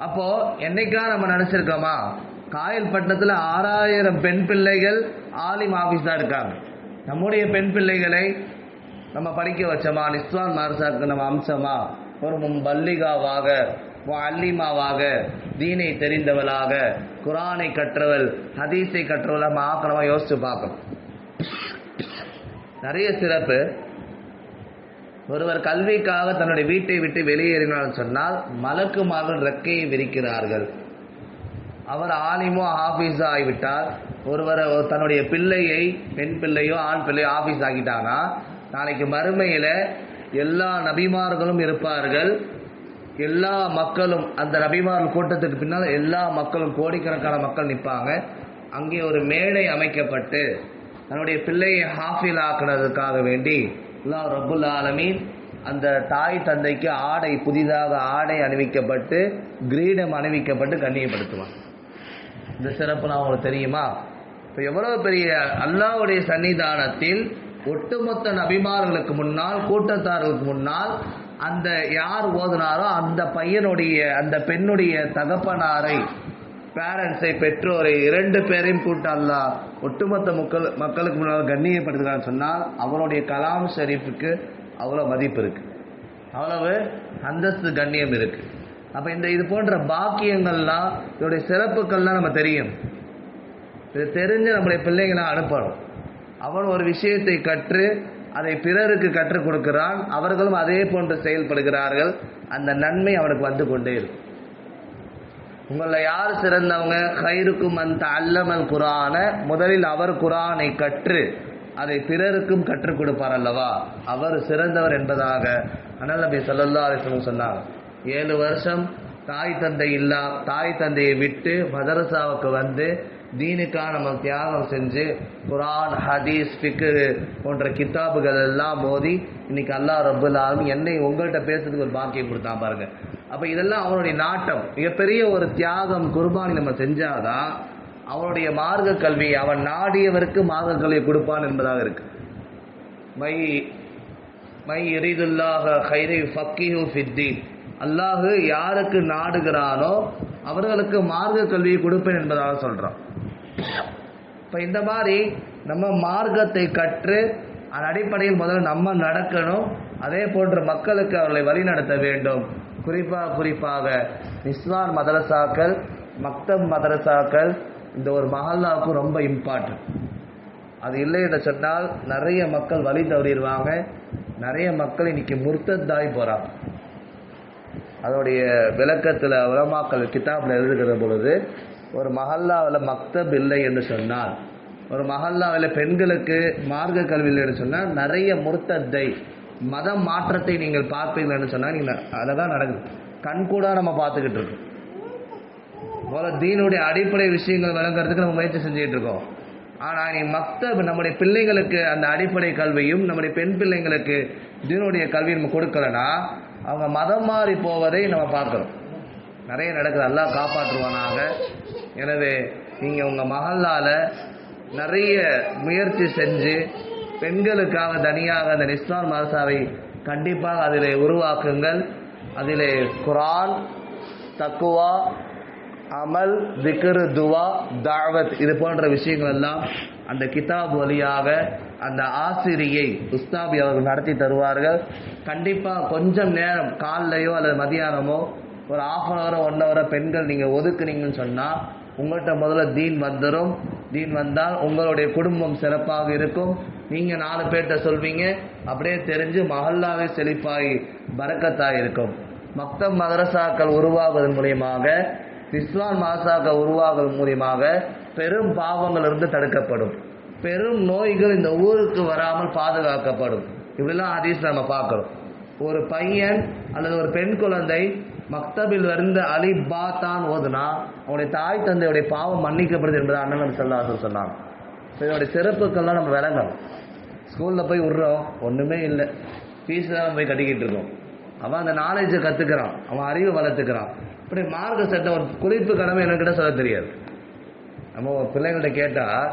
அப்போது என்னைக்கா நம்ம நினச்சிருக்கோமா, காயல்பட்டினத்தில் 6000 பெண் பிள்ளைகள் ஆலிம் ஆஃபீஸ் தான் இருக்காங்க. நம்முடைய பெண் பிள்ளைகளை நம்ம படிக்க வச்சோமா, நிஸ்வான் மார்சாக்கு நம்ம அம்சமா, ஒரு பல்லிகாவாக, அல்லிமாவாக, தீனை தெரிந்தவளாக, குரானை கற்றவள், ஹதீஸை கற்றவள் நம்ம ஆக்கணுமா? யோசிச்சு பார்க்கணும். நிறைய சிறப்பு. ஒருவர் கல்விக்காக தன்னுடைய வீட்டை விட்டு வெளியேறினார் சொன்னால் மலக்குமார்கள் ரெக்கையை விரிக்கிறார்கள். அவர் ஆலிமோ ஆபீஸா ஆகிவிட்டார். ஒருவர் தன்னுடைய பிள்ளையை, பெண் பிள்ளையோ ஆண் பிள்ளையோ ஆபீஸ் ஆகிட்டாங்கன்னா நாளைக்கு மறுமையில எல்லா நபிமார்களும் இருப்பார்கள். எல்லா மக்களும், அந்த நபிமார்கள் கூட்டத்துக்கு பின்னால் எல்லா மக்களும், கோடிக்கணக்கான மக்கள் நிற்பாங்க. அங்கே ஒரு மேடை அமைக்கப்பட்டு தன்னுடைய பிள்ளையை ஹாஃபில் ஆக்குனதுக்காக வேண்டி அல்லாஹ் ரப்புல் ஆலமீன் அந்த தாய் தந்தைக்கு ஆடை, புதிதாக ஆடை அணிவிக்கப்பட்டு, கிரீடம் அணிவிக்கப்பட்டு கண்ணியப்படுத்துவான். இந்த சிறப்புலாம் அவங்களுக்கு தெரியுமா? இப்போ எவ்வளவு பெரிய அல்லாஹ்வுடைய சன்னிதானத்தில் ஒட்டுமொத்த நபிமார்களுக்கு முன்னால், கூட்டத்தார்களுக்கு முன்னால் அந்த யார் ஓதுனாரோ அந்த பையனுடைய, அந்த பெண்ணுடைய தகப்பனாரை, பேரண்ட்ஸை, பெற்றோரை 2 பேரையும் கூட்ட அல்லாஹ் ஒட்டுமொத்த மக்களுக்கு முன்னால் கண்ணியப்படுத்துகிறான்னு சொன்னால் அவருடைய கலாம் ஷரீஃபுக்கு அவ்வளோ மதிப்பு இருக்கு, அவ்வளவு அந்தஸ்து, கண்ணியம் இருக்கு. அப்போ இது போன்ற பாக்கியங்கள்லாம், இதோடைய சிறப்புகள்லாம் நம்ம தெரியும். இது தெரிஞ்சு நம்முடைய பிள்ளைகளை அனுப்பணும். அவன் ஒரு விஷயத்தை கற்று அதை பிறருக்கு கற்றுக் கொடுக்கிறான், அவர்களும் அதே போன்று செயல்படுகிறார்கள். அந்த நன்மை அவனுக்கு வந்து கொண்டே இருக்கும். உங்களில் யார் சிறந்தவங்க? கைருக்கும் அந்த அல்லமல் குரான, முதலில் அவர் குரானை கற்று அதை பிறருக்கும் கற்றுக் கொடுப்பார் அல்லவா, அவர் சிறந்தவர் என்பதாக அனல் நபி ஸல்லல்லாஹு அலைஹி வஸல்லம் சொன்னார். 7 வருஷம் தாய் தந்தையை விட்டு மதரசாவுக்கு வந்து தீனுக்காக நம்ம தியாகம் செஞ்சு குரான், ஹதீஸ், ஃபிக்ஹ் போன்ற கிதாபுகள் எல்லாம் மோதி இன்னைக்கு அல்லாஹ் ரப்புல் ஆலமீன் என்னை உங்கள்கிட்ட பேசுறதுக்கு ஒரு பாக்கியம் கொடுத்தான் பாருங்க. அப்போ இதெல்லாம் அவனுடைய நாட்டம். மிகப்பெரிய ஒரு தியாகம், குர்பானி நம்ம செஞ்சாதான் அவனுடைய மார்க்க கல்வி, அவன் நாடியவருக்கு மார்க்க கல்வியை கொடுப்பான் என்பதாக இருக்கு. மை யரீதுல்லாஹ கைரை ஃபக்கீஹு ஃபித்தீன், அல்லாஹ் யாருக்கு நாடுகிறானோ அவர்களுக்கு மார்க்க கல்வியை கொடுப்பேன் என்பதாக சொல்றான். இப்போ இந்த மாதிரி நம்ம மார்க்கத்தை கற்று அதன் அடிப்படையில் முதல்ல நம்ம நடக்கணும். அதே போன்று மக்களுக்கு அவர்களை வழிநடத்த வேண்டும். குறிப்பாக நிஸ்வான் மதரசாக்கள், மக்தப் மதரசாக்கள் இந்த ஒரு மஹல்லாவுக்கு ரொம்ப இம்பார்ட்டன்ட். அது இல்லை என்று சொன்னால் நிறைய மக்கள் வழி தவறிடுவாங்க. நிறைய மக்கள் இன்னைக்கு முர்த்தத்தாய் போகிறாங்க. அதோடைய விளக்கத்தில் உலமாக்கள் கிதாபில் எழுதுகிற பொழுது, ஒரு மஹல்லாவில் மக்தப் இல்லை என்று சொன்னால், ஒரு மஹல்லாவில் பெண்களுக்கு மார்க்க கல்வி இல்லை என்று சொன்னால் நிறைய முர்த்தத்தை, மத மாற்றத்தை நீங்கள் பார்ப்பீர்கள் என்று சொன்னால் நீங்கள் அதை தான் நடக்குது. கண்கூடா நம்ம பார்த்துக்கிட்டு இருக்கோம். போல தீனுடைய அடிப்படை விஷயங்கள் விளங்குறதுக்கு நம்ம முயற்சி செஞ்சுக்கிட்டு இருக்கோம். ஆனால் நீ மக்தப், நம்முடைய பிள்ளைங்களுக்கு அந்த அடிப்படை கல்வியும், நம்முடைய பெண் பிள்ளைங்களுக்கு தீனுடைய கல்வி நம்ம கொடுக்கலன்னா அவங்க மதம் மாறி போவதை நம்ம பார்க்குறோம். நிறைய நடக்குது. அல்லாஹ் காப்பாற்றுவானாக. எனவே நீங்கள் உங்கள் மஹல்லால நிறைய முயற்சி செஞ்சு பெண்களுக்காக தனியாக அந்த நிஸ்வான் மதரசாவை கண்டிப்பாக அதிலே உருவாக்குங்கள். அதிலே குரான், தக்குவா, அமல், திக்ர், துவா, தாவத் இது போன்ற விஷயங்கள் எல்லாம் அந்த கிதாப் வழியாக அந்த ஆசிரியை உஸ்தாபி அவர்கள் நடத்தி தருவார்கள். கண்டிப்பாக கொஞ்சம் நேரம் காலையோ அல்லது மதியானமோ ஒரு 1/2 hour 1 hour பெண்கள் நீங்கள் ஒதுக்குனீங்கன்னு சொன்னால் உங்கள்கிட்ட முதல்ல தீன் வந்துடும். தீன் வந்தால் உங்களுடைய குடும்பம் சிறப்பாக இருக்கும். நீங்கள் 4 பேர்கிட்ட சொல்வீங்க, அப்படியே தெரிஞ்சு மஹல்லாவே செழிப்பாகி பரக்கத்தாக இருக்கும். மக்தப் மதரசாக்கள் உருவாகுவதன் மூலியமாக, நிஸ்வான் மதரசாக்கள் உருவாகுவதன் மூலியமாக பெரும் பாவங்களிலிருந்து தடுக்கப்படும். பெரும் நோய்கள் இந்த ஊருக்கு வராமல் பாதுகாக்கப்படும். இப்படிலாம் ஹதீஸ் நம்ம பார்க்குறோம். ஒரு பையன் அல்லது ஒரு பெண் குழந்தை மக்தபில் இருந்து அலி பா தான் ஓதுனா அவனுடைய தாய் தந்தையுடைய பாவம் மன்னிக்கப்படுது என்பதை அண்ணன் நபி ஸல்லல்லாஹு அலைஹி வஸல்லம் சொன்னாங்க. இதனுடைய சிறப்புக்கெல்லாம் நம்ம விளங்கணும். ஸ்கூலில் போய் விட்றோம், ஒன்றுமே இல்லை, ஃபீஸ் தான் போய் கட்டிக்கிட்டு இருக்கோம். அவன் அந்த நாலேஜை கற்றுக்கிறான், அவன் அறிவை வளர்த்துக்கிறான். இப்படி மார்க்க சட்டம், ஒரு குறிப்பு கடமை என்கிட்ட சொல்ல தெரியாது. நம்ம பிள்ளைங்கள்ட்ட கேட்டால்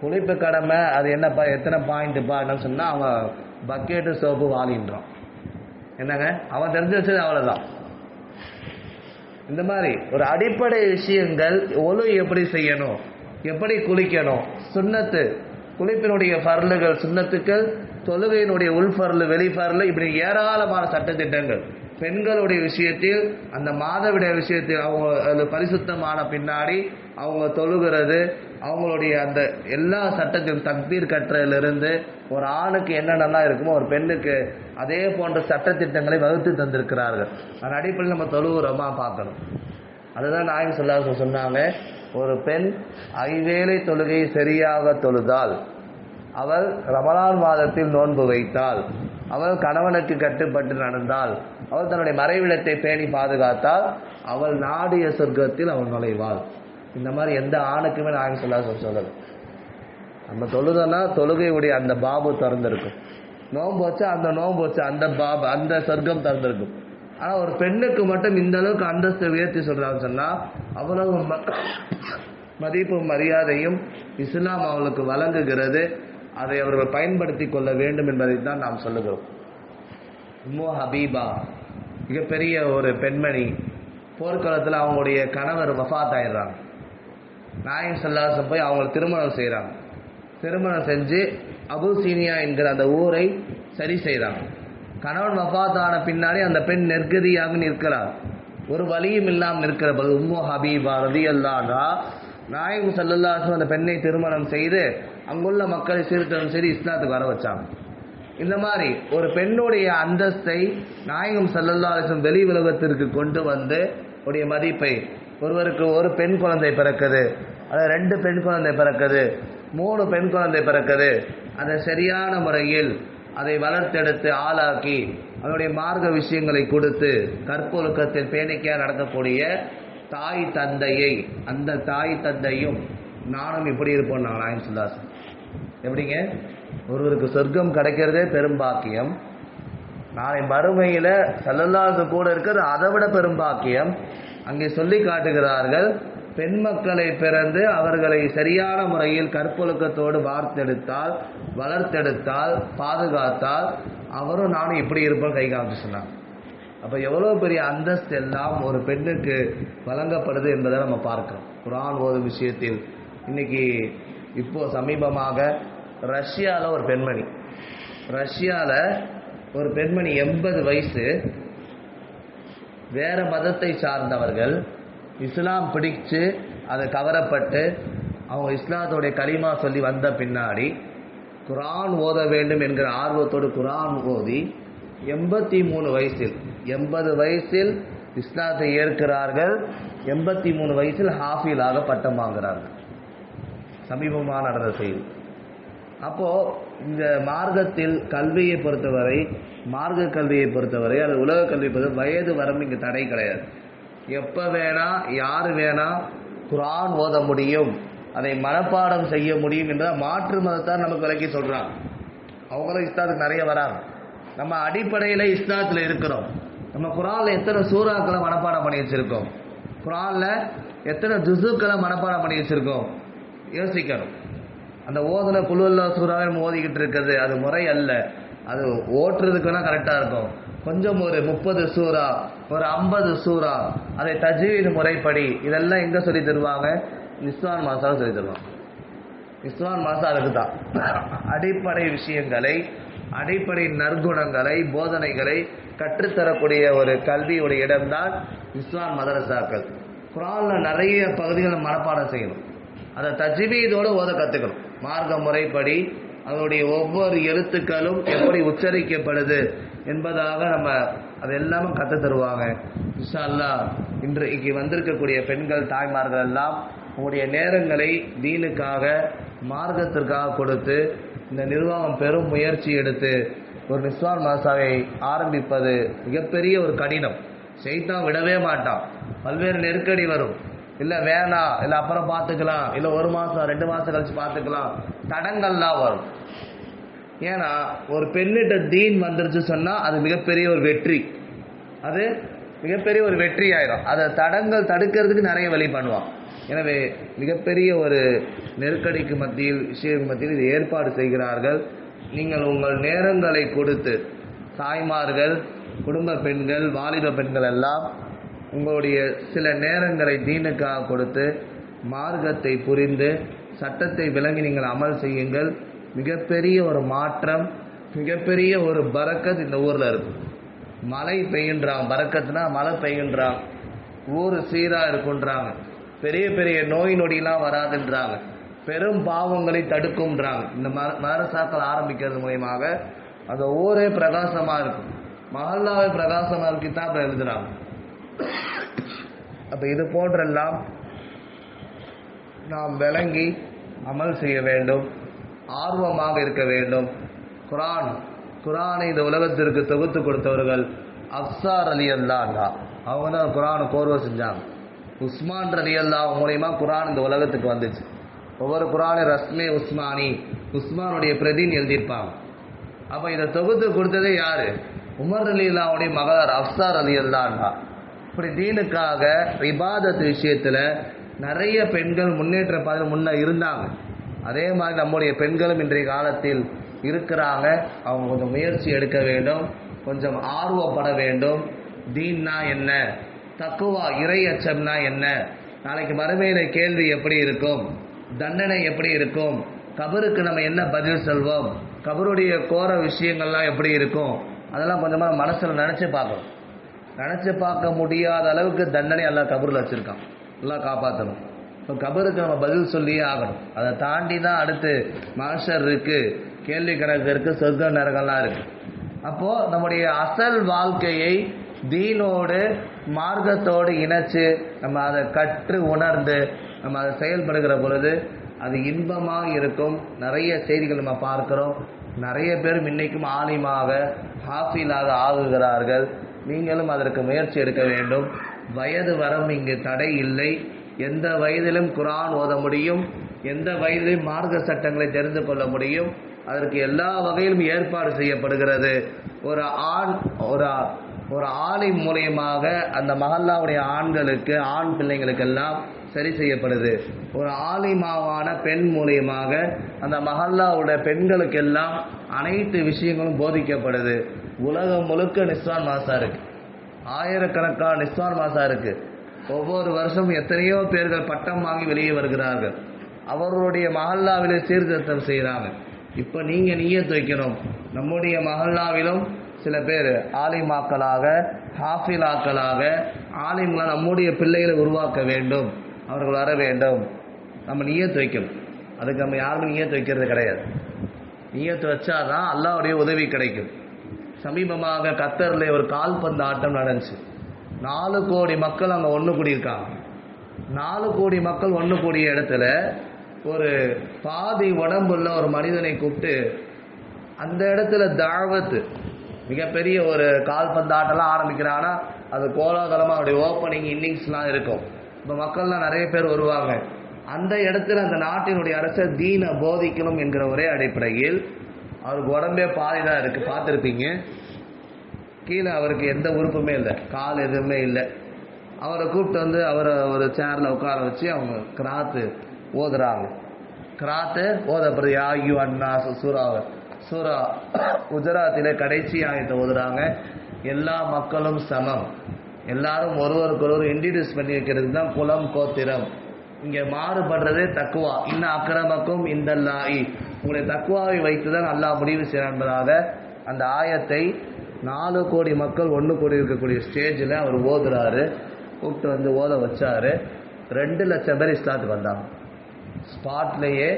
குளிப்பு கடமை அது என்னப்பா எத்தனை பாயிண்ட்டுப்பா என்னன்னு சொன்னால் அவன் பக்கெட்டு சோப்பு வாலின்றான். என்னங்க அவன் தெரிஞ்சு வச்சது அவ்வளோதான். இந்த மாதிரி ஒரு அடிப்படை விஷயங்கள், ஒழு எப்படி செய்யணும், எப்படி குளிக்கணும், சுன்னத்து குளிப்பினுடைய ஃபர்லுகள், சுன்னத்துக்கள், தொழுகையினுடைய உள்ஃபர்லு வெளிஃபர்லு, இப்படி ஏராளமான சட்டத்திட்டங்கள். பெண்களுடைய விஷயத்தில் அந்த மாதவிட விஷயத்தில் அவங்க பரிசுத்தமான பின்னாடி அவங்க தொழுகிறது, அவங்களுடைய அந்த எல்லா சட்டத்திலும் தக்பீர் கட்டுறதிலிருந்து ஒரு ஆணுக்கு என்னென்னலாம் இருக்குமோ ஒரு பெண்ணுக்கு அதே போன்ற சட்டத்திட்டங்களை வகுத்து தந்திருக்கிறார்கள். அதன் அடிப்படையில் நம்ம தொழுகிறோமா பார்க்கணும். அதுதான் நாயகம் ஸல்லல்லாஹு அலைஹி வஸல்லம் சொன்னாங்க, ஒரு பெண் ஐவேளை தொழுகையை சரியாக தொழுதால், அவள் ரமலான் மாதத்தில் நோன்பு வைத்தால், அவள் கணவனுக்கு கட்டுப்பட்டு நடந்தால், அவள் தன்னுடைய மறைவிடத்தை பேணி பாதுகாத்தால், அவள் நாடிய சொர்க்கத்தில் அவள் நுழைவாள். இந்த மாதிரி எந்த ஆணுக்குமே நாயகம் ஸல்லல்லாஹு அலைஹி வஸல்லம் சொல்லலை. நம்ம தொழுதோன்னா தொழுகையுடைய அந்த பாபு திறந்திருக்கும், நோன்பு வச்சா அந்த நோன்பு வச்சா அந்த பாபு அந்த சொர்க்கம் திறந்திருக்கும். ஆனால் ஒரு பெண்ணுக்கு மட்டும் இந்த அளவுக்கு அந்தஸ்தை உயர்த்தி சொல்கிறான்னு சொன்னால் அவ்வளவு மதிப்பும் மரியாதையும் இஸ்லாம் அவளுக்கு வழங்குகிறது. அதை அவர்கள் பயன்படுத்தி கொள்ள வேண்டும் என்பதை தான் நாம் சொல்லுகிறோம். உம்மு ஹபீபா மிகப்பெரிய ஒரு பெண்மணி. போர்க்களத்தில் அவங்களுடைய கணவர் வஃபாத் ஆயிடுறாங்க. நாயகம் ஸல்லல்லாஹு அலைஹி வஸல்லம் போய் அவங்களை திருமணம் செய்கிறாங்க. திருமணம் செஞ்சு அபுசீனியா என்கிற அந்த ஊரை சரி செய்கிறாங்க. கணவன் வஃபாத் ஆன பின்னாடி அந்த பெண் நெருக்கதியாக நிற்கிறார். ஒரு வழியும் இல்லாமல் இருக்கிற போது உம்மு ஹபீபா ரலியல்லாஹு அன்ஹா நாயகம் ஸல்லல்லாஹு அலைஹி வஸல்லம் அந்த பெண்ணை திருமணம் செய்து அங்குள்ள மக்களை சீர்திருத்தம் செய்து இஸ்லாத்துக்கு வர வச்சாங்க. இந்த மாதிரி ஒரு பெண்ணுடைய அந்தஸ்தை நாயகம் ஸல்லல்லாஹு அலைஹி வஸல்லம் வெளி உலகத்திற்கு கொண்டு வந்து உடைய மதிப்பை, ஒருவருக்கு ஒரு பெண் குழந்தை பிறக்குது, அது 2 பெண் குழந்தை பிறக்குது, 3 பெண் குழந்தை பிறக்குது, அதை சரியான முறையில் அதை வளர்த்தெடுத்து ஆளாக்கி அதனுடைய மார்க்க விஷயங்களை கொடுத்து கற்பொழுக்கத்தில் பேணிக்கையாக நடக்கக்கூடிய தாய் தந்தையை, அந்த தாய் தந்தையும் நானும் இப்படி இருப்போம். நான் நாயகம் ஸல்லல்லாஹு அலைஹி வஸல்லம் எப்படிங்க, ஒருவருக்கு சொர்க்கம் கிடைக்கிறதே பெரும்பாக்கியம், நாளை மறுமையில் ஸல்லல்லாஹு அலைஹி வஸல்லம் கூட இருக்கிறது அதை விட பெரும்பாக்கியம். அங்கே சொல்லி காட்டுகிறார்கள், பெண் மக்களை பிறந்து அவர்களை சரியான முறையில் கற்பொழுக்கத்தோடு வார்த்தெடுத்தால், வளர்த்தெடுத்தால், பாதுகாத்தால் அவரும் நானும் இப்படி இருப்போம் கை காமிச்சு சொன்னாங்க. அப்போ எவ்வளோ பெரிய அந்தஸ்து எல்லாம் ஒரு பெண்ணுக்கு வழங்கப்படுது என்பதை நம்ம பார்க்கிறோம். குர்ஆன் ஓதும் விஷயத்தில் இன்னைக்கு இப்போ சமீபமாக ரஷ்யாவில் ஒரு பெண்மணி 80 வயசு, வேற மதத்தை சார்ந்தவர்கள் இஸ்லாம் பிடிச்சு அதை கவரப்பட்டு அவங்க இஸ்லாத்தோடைய கலிமா சொல்லி வந்த பின்னாடி குர்ஆன் ஓத வேண்டும் என்கிற ஆர்வத்தோடு குர்ஆன் ஓதி 83 வயசில் 80 வயசில் இஸ்லாத்தை ஏற்கிறார்கள், 83 வயசில் ஹாஃபிலாக பட்டம் வாங்குகிறார்கள். சமீபமாக நடந்த செய்தி. அப்போது இந்த மார்க்கத்தில் கல்வியை பொறுத்தவரை, மார்க்க கல்வியை பொறுத்தவரை அது உலக கல்வியை பொறுத்தவரை வயது வரம்பு இங்கே தடை கிடையாது. எப்போ வேணா யார் வேணா குர்ஆன் ஓத முடியும், அதை மனப்பாடம் செய்ய முடியும் என்ற மாற்று மதத்தார் நமக்கு விளக்கி சொல்கிறாங்க. அவங்களும் இஸ்லாத்துக்கு நிறைய வராங்க. நம்ம அடிப்படையில் இஸ்லாத்தில் இருக்கிறோம். நம்ம குர்ஆனில் எத்தனை சூறாக்களை மனப்பாடம் பண்ணி வச்சுருக்கோம், குர்ஆனில் எத்தனை ஜுஸுக்களை மனப்பாடம் பண்ணி வச்சுருக்கோம் யோசிக்கணும். அந்த ஓதுன குல்ஹுவல்லாஹ் சூறாவை நம்ம ஓதிக்கிட்டு இருக்கிறது அது முறை அல்ல. அது ஓட்டுறதுக்கு வேணால் கரெக்டாக இருக்கும். கொஞ்சம் ஒரு 30 சூறா, ஒரு 50 சூறா, அதை தஜ்வீத் முறைப்படி இதெல்லாம் எங்கே சொல்லி தருவாங்க? நிஸ்வான் மாசாவில் சொல்லி தருவாங்க. நிஸ்வான் மாசா அதுக்கு தான் அடிப்படை விஷயங்களை, அடிப்படை நற்குணங்களை, போதனைகளை கற்றுத்தரக்கூடிய ஒரு கல்வியுடைய இடம்தான் நிஸ்வான் மதரசாக்கள். குர்ஆனில் நிறைய பகுதிகளை மனப்பாடம் செய்யணும், அதை தஜ்வீதோடு ஓத கற்றுக்கணும். மார்க்க முறைப்படி அதனுடைய ஒவ்வொரு எழுத்துக்களும் எப்படி உச்சரிக்கப்படுது என்பதாக நம்ம அது எல்லாமே கற்று தருவாங்க. இன்ஷா அல்லாஹ் இன்றைக்கு வந்திருக்கக்கூடிய பெண்கள் தாய்மார்கள் எல்லாம் உங்களுடைய நேரங்களை தீனுக்காக, மார்க்கத்திற்காக கொடுத்து இந்த நிர்வாகம் பெரும் முயற்சி எடுத்து ஒரு நிஸ்வான் மாசாவை ஆரம்பிப்பது மிகப்பெரிய ஒரு கடினம். ஷைத்தான் விடவே மாட்டான். பல்வேறு நெருக்கடி வரும், இல்லை வேணாம், இல்லை அப்புறம் பார்த்துக்கலாம், இல்லை 1 மாதம் 2 மாதம் கழிச்சு பார்த்துக்கலாம், தடங்கள்லாம் வரும். ஏன்னா ஒரு பெண்ணிட்ட தீன் வந்துருச்சு சொன்னால் அது மிகப்பெரிய ஒரு வெற்றி, அது மிகப்பெரிய ஒரு வெற்றி ஆயிடும். அதை தடங்கள் தடுக்கிறதுக்கு நிறைய வழி பண்ணுவான். எனவே மிகப்பெரிய ஒரு நெருக்கடிக்கு மத்தியில் விஷயங்களுக்கு மத்தியில் இது ஏற்பாடு செய்கிறார்கள். நீங்கள் உங்கள் நேரங்களை கொடுத்து, தாய்மார்கள், குடும்ப பெண்கள், வாலிப பெண்கள் எல்லாம் உங்களுடைய சில நேரங்களை தீனுக்காக கொடுத்து மார்க்கத்தை புரிந்து சட்டத்தை விளங்கி நீங்கள் அமல் செய்யுங்கள். மிகப்பெரிய ஒரு மாற்றம், மிகப்பெரிய ஒரு பரக்கத் இந்த ஊரில் இருக்கும். மழை பெய்யுன்றாங்க, பரக்கத்துனா மழை பெய்யுன்றாங்க, ஊர் சீராக இருக்குன்றாங்க, பெரிய பெரிய நோய் நொடியெலாம் வராதுன்றாங்க, பெரும் பாவங்களை தடுக்கும்ன்றாங்க. இந்த மதரசாக்கள் ஆரம்பிக்கிறது மூலியமாக அந்த ஊரே பிரகாசமாக இருக்கும், மஹல்லாவே பிரகாசமாக இருக்கு தான் எழுதுறாங்க. அப்போ இது போன்றெல்லாம் நாம் விளங்கி அமல் செய்ய வேண்டும், ஆர்வமாக இருக்க வேண்டும். குரானை இந்த உலகத்திற்கு தொகுத்து கொடுத்தவர்கள் அப்சார் அலி அல்லா, அவங்க தான் குரானை கோர்வை செஞ்சாங்க. உஸ்மான் அலி அல்லா மூலயமா குரான் இந்த உலகத்துக்கு வந்துச்சு. ஒவ்வொரு குரானை ரஸ்மே உஸ்மானி, உஸ்மானுடைய பிரதின்னு எழுதியிருப்பாங்க. அப்போ இதை தொகுத்து கொடுத்ததே யாரு? உமர் அலி அல்லாவுடைய மகளார் அப்சார் அலி அல்லா. இப்படி தீனுக்காக இபாதத் விஷயத்தில் நிறைய பெண்கள் முன்னேற்ற பாதையில் முன்ன இருந்தாங்க. அதே மாதிரி நம்முடைய பெண்களும் இன்றைய காலத்தில் இருக்கிறாங்க. அவங்க கொஞ்சம் முயற்சி எடுக்க வேண்டும், கொஞ்சம் ஆர்வப்பட வேண்டும். தீன்னா என்ன, தக்குவா இறை அச்சம்னா என்ன, நாளைக்கு மறுமையில கேள்வி எப்படி இருக்கும், தண்டனை எப்படி இருக்கும், கபருக்கு நம்ம என்ன பதில் சொல்வோம், கபருடைய கோர விஷயங்கள்லாம் எப்படி இருக்கும், அதெல்லாம் கொஞ்சமாக மனசில் நினச்சி பார்க்கணும். நினச்சி பார்க்க முடியாத அளவுக்கு தண்டனை எல்லாம் கபரில் வச்சுருக்கான், எல்லாம் காப்பாற்றணும். இப்போ கபருக்கு நம்ம பதில் சொல்லியே ஆகணும். அதை தாண்டி தான் அடுத்து மாஷர் இருக்குது, கேள்வி கணக்கு இருக்குது, சொர்க்க நரகம்லாம் இருக்குது. அப்போது நம்முடைய அசல் வாழ்க்கையை தீனோடு மார்க்கத்தோடு இணைச்சு நம்ம அதை கற்று உணர்ந்து நம்ம அதை செயல்படுகிற பொழுது அது இன்பமாக இருக்கும். நிறைய செய்திகள் நம்ம பார்க்குறோம். நிறைய பேரும் இன்றைக்கும் ஆலிமாக ஹாஃபிலாக ஆகுகிறார்கள். நீங்களும் அதற்கு முயற்சி எடுக்க வேண்டும். வயது வரம்பு இங்கு தடை இல்லை. எந்த வயதிலும் குர்ஆன் ஓத முடியும், எந்த வயதிலும் மார்க்க சட்டங்களை தெரிந்து கொள்ள முடியும். அதற்கு எல்லா வகையிலும் ஏற்பாடு செய்யப்படுகிறது. ஒரு ஆலிம் மூலியமாக அந்த மஹல்லாவுடைய ஆண்களுக்கு, ஆண் பிள்ளைங்களுக்கெல்லாம் சரி செய்யப்படுது. ஒரு ஆலிமாவான பெண் மூலியமாக அந்த மஹல்லாவுடைய பெண்களுக்கெல்லாம் அனைத்து விஷயங்களும் போதிக்கப்படுது. உலகம் முழுக்க நிஸ்வான் மாசா இருக்கு, ஆயிரக்கணக்கான நிஸ்வான் மாசா இருக்கு. ஒவ்வொரு வருஷமும் எத்தனையோ பேர்கள் பட்டம் வாங்கி வெளியே வருகிறார்கள். அவர்களுடைய மஹல்லாவிலே சீர்திருத்தம் செய்கிறாங்க. இப்போ நீங்கள் நியத் வைக்கணும், நம்முடைய மஹல்லாவிலும் சில பேர் ஆலிமாக்களாக, ஹாஃபிலாக்களாக, ஆலிம்களாக நம்முடைய பிள்ளைகளை உருவாக்க வேண்டும், அவர்கள் வர வேண்டும். நம்ம நியத் வைக்கணும். அதுக்கு நம்ம யாருமே நியத் வைக்கிறது கிடையாது. நியத் வச்சாதான் அல்லாஹ்வுடைய உதவி கிடைக்கும். சமீபமாக கத்தரில் ஒரு கால்பந்து ஆட்டம் நடந்துச்சு. 4 கோடி மக்கள் அங்கே ஒன்று கூடியிருக்காங்க. 4 கோடி மக்கள் ஒன்று கூடிய இடத்துல ஒரு பாதி உடம்புள்ள ஒரு மனிதனை கூப்பிட்டு அந்த இடத்துல தாவத்து, மிகப்பெரிய ஒரு கால்பந்து ஆட்டம்லாம் ஆரம்பிக்கிறாங்கன்னா அது கோலாகலமாக அவருடைய ஓப்பனிங் இன்னிங்ஸ்லாம் இருக்கும். இப்போ மக்கள்லாம் நிறைய பேர் வருவாங்க. அந்த இடத்துல அந்த நாட்டினுடைய அரசர் தீனை போதிக்கணும் என்கிற ஒரே அடிப்படையில் அவருக்கு உடம்பே பாதி தான் இருக்குது, பார்த்துருப்பீங்க. கீழே அவருக்கு எந்த உறுப்புமே இல்லை, கால் எதுவுமே இல்லை. அவரை கூப்பிட்டு வந்து அவரை ஒரு சேரில் உட்கார வச்சு அவங்க கிராத்து ஓதுறாங்க. கிராத்து ஓதப்படுது. யாயு அண்ணா சூரா குஜராத்திலே கடைசி ஆயத்தை ஓதுறாங்க. எல்லா மக்களும் சமம், எல்லாரும் ஒருவருக்கொருவர் இன்ட்ரடியூஸ் பண்ணி வைக்கிறது தான் குலம் கோத்திரம். இங்கே மாறுபடுறதே தக்குவா. இன்னும் அக்கிரமக்கும் இந்தல்லாஹி, உங்களுடைய தக்குவாவை வைத்து தான் அல்லாஹ் முடிவு செய்ய என்பதாக அந்த ஆயத்தை 4 கோடி மக்கள் ஒன்று கூடி இருக்கக்கூடிய ஸ்டேஜில் அவர் ஓதுறாரு. கூப்பிட்டு வந்து ஓத வச்சாரு. 2 லட்சம் பேர் இஸ்லாத்துக்கு வந்தாங்க. ஸ்பாட்லேயே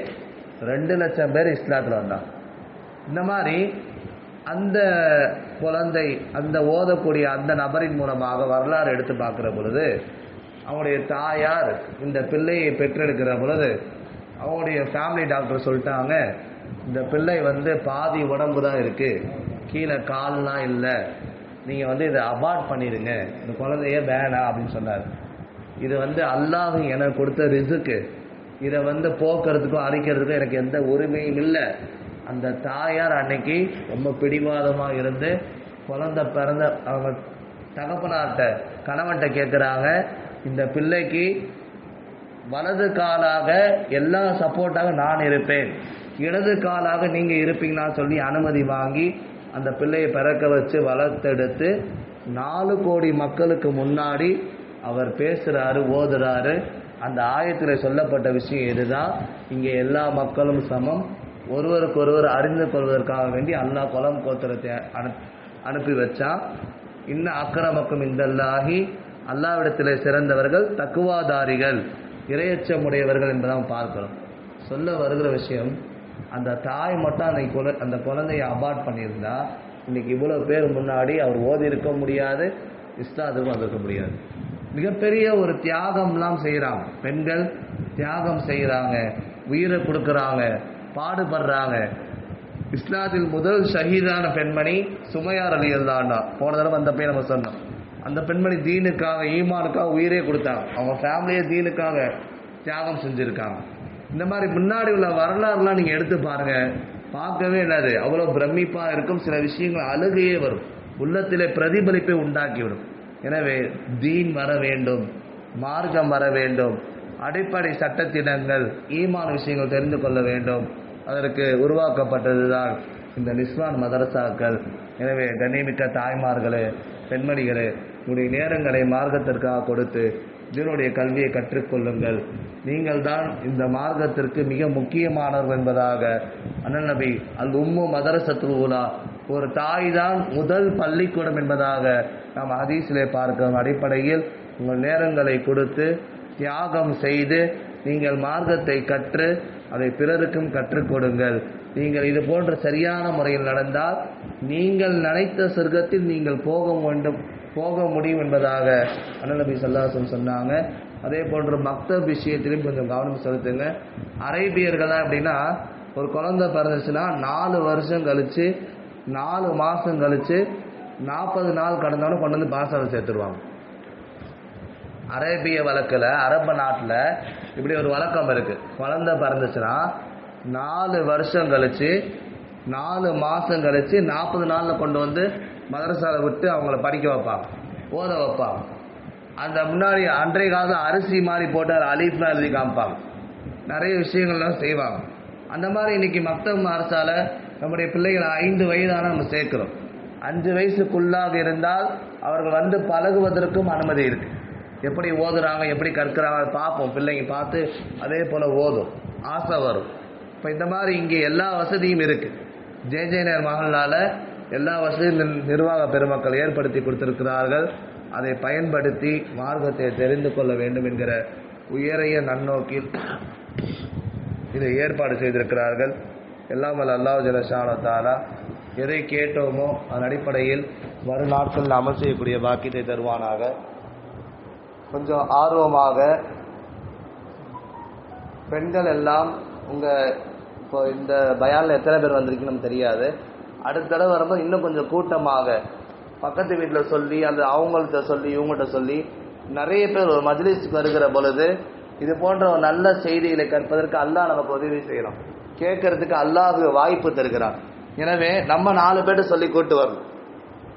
2 லட்சம் பேர் இஸ்லாத்தில் வந்தாங்க. இந்த மாதிரி அந்த குழந்தை, அந்த ஓதக்கூடிய அந்த நபரின் மூலமாக வரலாறு எடுத்து பார்க்குற பொழுது அவங்களுடைய தாயார் இந்த பிள்ளையை பெற்றெடுக்கிற பொழுது அவங்களுடைய ஃபேமிலி டாக்டர் சொல்லிட்டாங்க, இந்த பிள்ளை பாதி உடம்பு தான் இருக்குது, கீழே கால்லாம் இல்லை, நீங்கள் இதை அபார்ட் பண்ணிடுங்க, இந்த குழந்தைய வேணாம் அப்படின்னு சொன்னார். இது அல்லாஹ் எனக்கு கொடுத்த ரிசுக்கு, இதை போக்குறதுக்கும் அழிக்கிறதுக்கும் எனக்கு எந்த உரிமையும் இல்லை. அந்த தாயார் அன்னைக்கு ரொம்ப பிடிவாதமாக இருந்து குழந்தை பிறந்த அவங்க தகப்பனார்கிட்ட, கணவன்கிட்ட கேட்குறாங்க, இந்த பிள்ளைக்கு வலது காலாக எல்லா சப்போர்ட்டாக நான் இருப்பேன், இடது காலாக நீங்க இருப்பீங்களா சொல்லி அனுமதி வாங்கி அந்த பிள்ளையை பிறக்க வச்சு வளர்த்தெடுத்து 4 கோடி மக்களுக்கு முன்னாடி அவர் பேசுறாரு, ஓதுறாரு. அந்த ஆயத்தில் சொல்லப்பட்ட விஷயம் இதுதான். இங்கே எல்லா மக்களும் சமம், ஒருவருக்கொருவர் அறிந்து கொள்வதற்காக வேண்டி அல்லாஹ் குலம் கோத்திரத்தை அனுப்பி வச்சான். இன்ன அக்ரமக்கும் இந்தல்லாஹி, அல்லாஹ்விடத்தில் சிறந்தவர்கள் தக்குவாதாரிகள், இரையச்சமுடையவர்கள் என்பதான் பார்க்கிறோம். சொல்ல வருகிற விஷயம், அந்த தாய் மட்டும் அந்த குழந்தையை அபார்ட் பண்ணியிருந்தா இன்னைக்கு இவ்வளோ பேர் முன்னாடி அவர் ஓதி இருக்க முடியாது, இஸ்லாத்துக்கும் வந்திருக்க முடியாது. மிகப்பெரிய ஒரு தியாகம்லாம் செய்கிறாங்க, பெண்கள் தியாகம் செய்கிறாங்க, உயிரை கொடுக்குறாங்க, பாடுபடுறாங்க. இஸ்லாத்தில் முதல் ஷஹீதான பெண்மணி சுமையார் ரலியல்லாஹு அன்ஹா. போன தடவை அந்த போய் நம்ம சொன்னோம். அந்த பெண்மணி தீனுக்காக, ஈமானுக்காக உயிரே கொடுத்தாங்க. அவங்க ஃபேமிலியே தீனுக்காக தியாகம் செஞ்சுருக்காங்க. இந்த மாதிரி முன்னாடி உள்ள வரலாறுலாம் நீங்கள் எடுத்து பாருங்கள், பார்க்கவே இல்லாது அவ்வளோ பிரமிப்பாக இருக்கும். சில விஷயங்கள் அழுகையே வரும், உள்ளத்திலே பிரதிபலிப்பை உண்டாக்கிவிடும். எனவே தீன் வர வேண்டும், மார்க்கம் வர வேண்டும், அடிப்படை சட்டத்திட்டங்கள், ஈமான் விஷயங்கள் தெரிந்து கொள்ள வேண்டும். அதற்கு உருவாக்கப்பட்டது தான் இந்த நிஸ்வான் மதரசாக்கள். எனவே கண்ணியமிக்க தாய்மார்களே, பெண்மணிகளே, உங்களுடைய நேரங்களை மார்க்கத்திற்காக கொடுத்து இதனுடைய கல்வியை கற்றுக்கொள்ளுங்கள். நீங்கள் தான் இந்த மார்க்கத்திற்கு மிக முக்கியமானவர்கள் என்பதாக அண்ணல் நபி அல் உம்மு மதரசத்துல் ஊலா, ஒரு தாய் தான் முதல் பள்ளிக்கூடம் என்பதாக நாம் ஹதீஸிலே பார்க்கிறோம். அடிப்படையில் உங்கள் நேரங்களை கொடுத்து தியாகம் செய்து நீங்கள் மார்க்கத்தை கற்று அதை பிறருக்கும் கற்றுக் கொடுங்கள். நீங்கள் இது போன்ற சரியான முறையில் நடந்தால் நீங்கள் நினைத்த சொர்க்கத்தில் நீங்கள் போக முடியும் என்பதாக அண்ணல் நபி ஸல்லல்லாஹு அலைஹி வஸல்லம் சொன்னாங்க. அதே போன்று மக்தப் விஷயத்திலும் கொஞ்சம் கவனம் செலுத்துங்க. அரேபியர்கள் அப்படின்னா ஒரு குழந்தை பிறந்துச்சுன்னா 4 வருஷம் கழிச்சு 4 மாதம் கழிச்சு 40 நாள் கடந்தவொடனே கொண்டு வந்து பாசாவில் சேர்த்துருவாங்க. அரேபிய வழக்கில், அரபு நாட்டில் இப்படி ஒரு வழக்கம் இருக்குது. குழந்தை பிறந்துச்சுன்னா 4 வருஷம் கழிச்சு 4 மாதம் கழிச்சு 40 நாளில் கொண்டு வந்து மதரசாவில் விட்டு அவங்கள படிக்க வைப்பாங்க, ஓத வைப்பாங்க. அந்த முன்னாடி அன்றைய காலத்தில் அரிசி மாதிரி போட்டு அலீஃப்லாம் எழுதி காமிப்பாங்க, நிறைய விஷயங்கள்லாம் செய்வாங்க. அந்த மாதிரி இன்றைக்கி மக்தப் அரசால நம்முடைய பிள்ளைகளை 5 வயதான நம்ம சேர்க்கிறோம். 5 வயசுக்குள்ளாக இருந்தால் அவர்கள் வந்து பழகுவதற்கும் அனுமதி இருக்குது. எப்படி ஓதுறாங்க, எப்படி கற்கிறாங்க பார்ப்போம். பிள்ளைங்க பார்த்து அதே போல் ஓதும், ஆசை வரும். இப்போ இந்த மாதிரி இங்கே எல்லா வசதியும் இருக்குது. ஜேஜேநகர் மஹல்லாவில் எல்லா வசதியும் நிர்வாக பெருமக்கள் ஏற்படுத்தி கொடுத்திருக்கிறார்கள். அதை பயன்படுத்தி மார்க்கத்தை தெரிந்து கொள்ள வேண்டும் என்கிற உயரிய நன்னோக்கில் இதை ஏற்பாடு செய்திருக்கிறார்கள். எல்லாம் வல்ல அல்லாஹ் ஜல்ல ஷானஹு தஆலா எதை கேட்டோமோ அதன் அடிப்படையில் வரும் நாட்களில் அமல் செய்யக்கூடிய பாக்கியத்தை தருவானாக. கொஞ்சம் ஆர்வமாக பெண்கள் எல்லாம் இப்போ இந்த பயானில் எத்தனை பேர் வந்திருக்குன்னு தெரியாது. அடுத்த தடவை வரும்போது இன்னும் கொஞ்சம் கூட்டமாக பக்கத்து வீட்டில் சொல்லி, அது அவங்கள்ட்ட சொல்லி, இவங்கள்ட்ட சொல்லி, நிறைய பேர் ஒரு மஜ்லிஸ்க்கு வருகிற பொழுது இது போன்ற ஒரு நல்ல செய்திகளை கற்பதற்கு அல்லாஹ் நமக்கு உதவி செய்யலாம், கேட்கறதுக்கு அல்லாஹ் வாய்ப்பு தருகிறான். எனவே நம்ம 4 பேர்ட்டு சொல்லி கூட்டு வரணும்.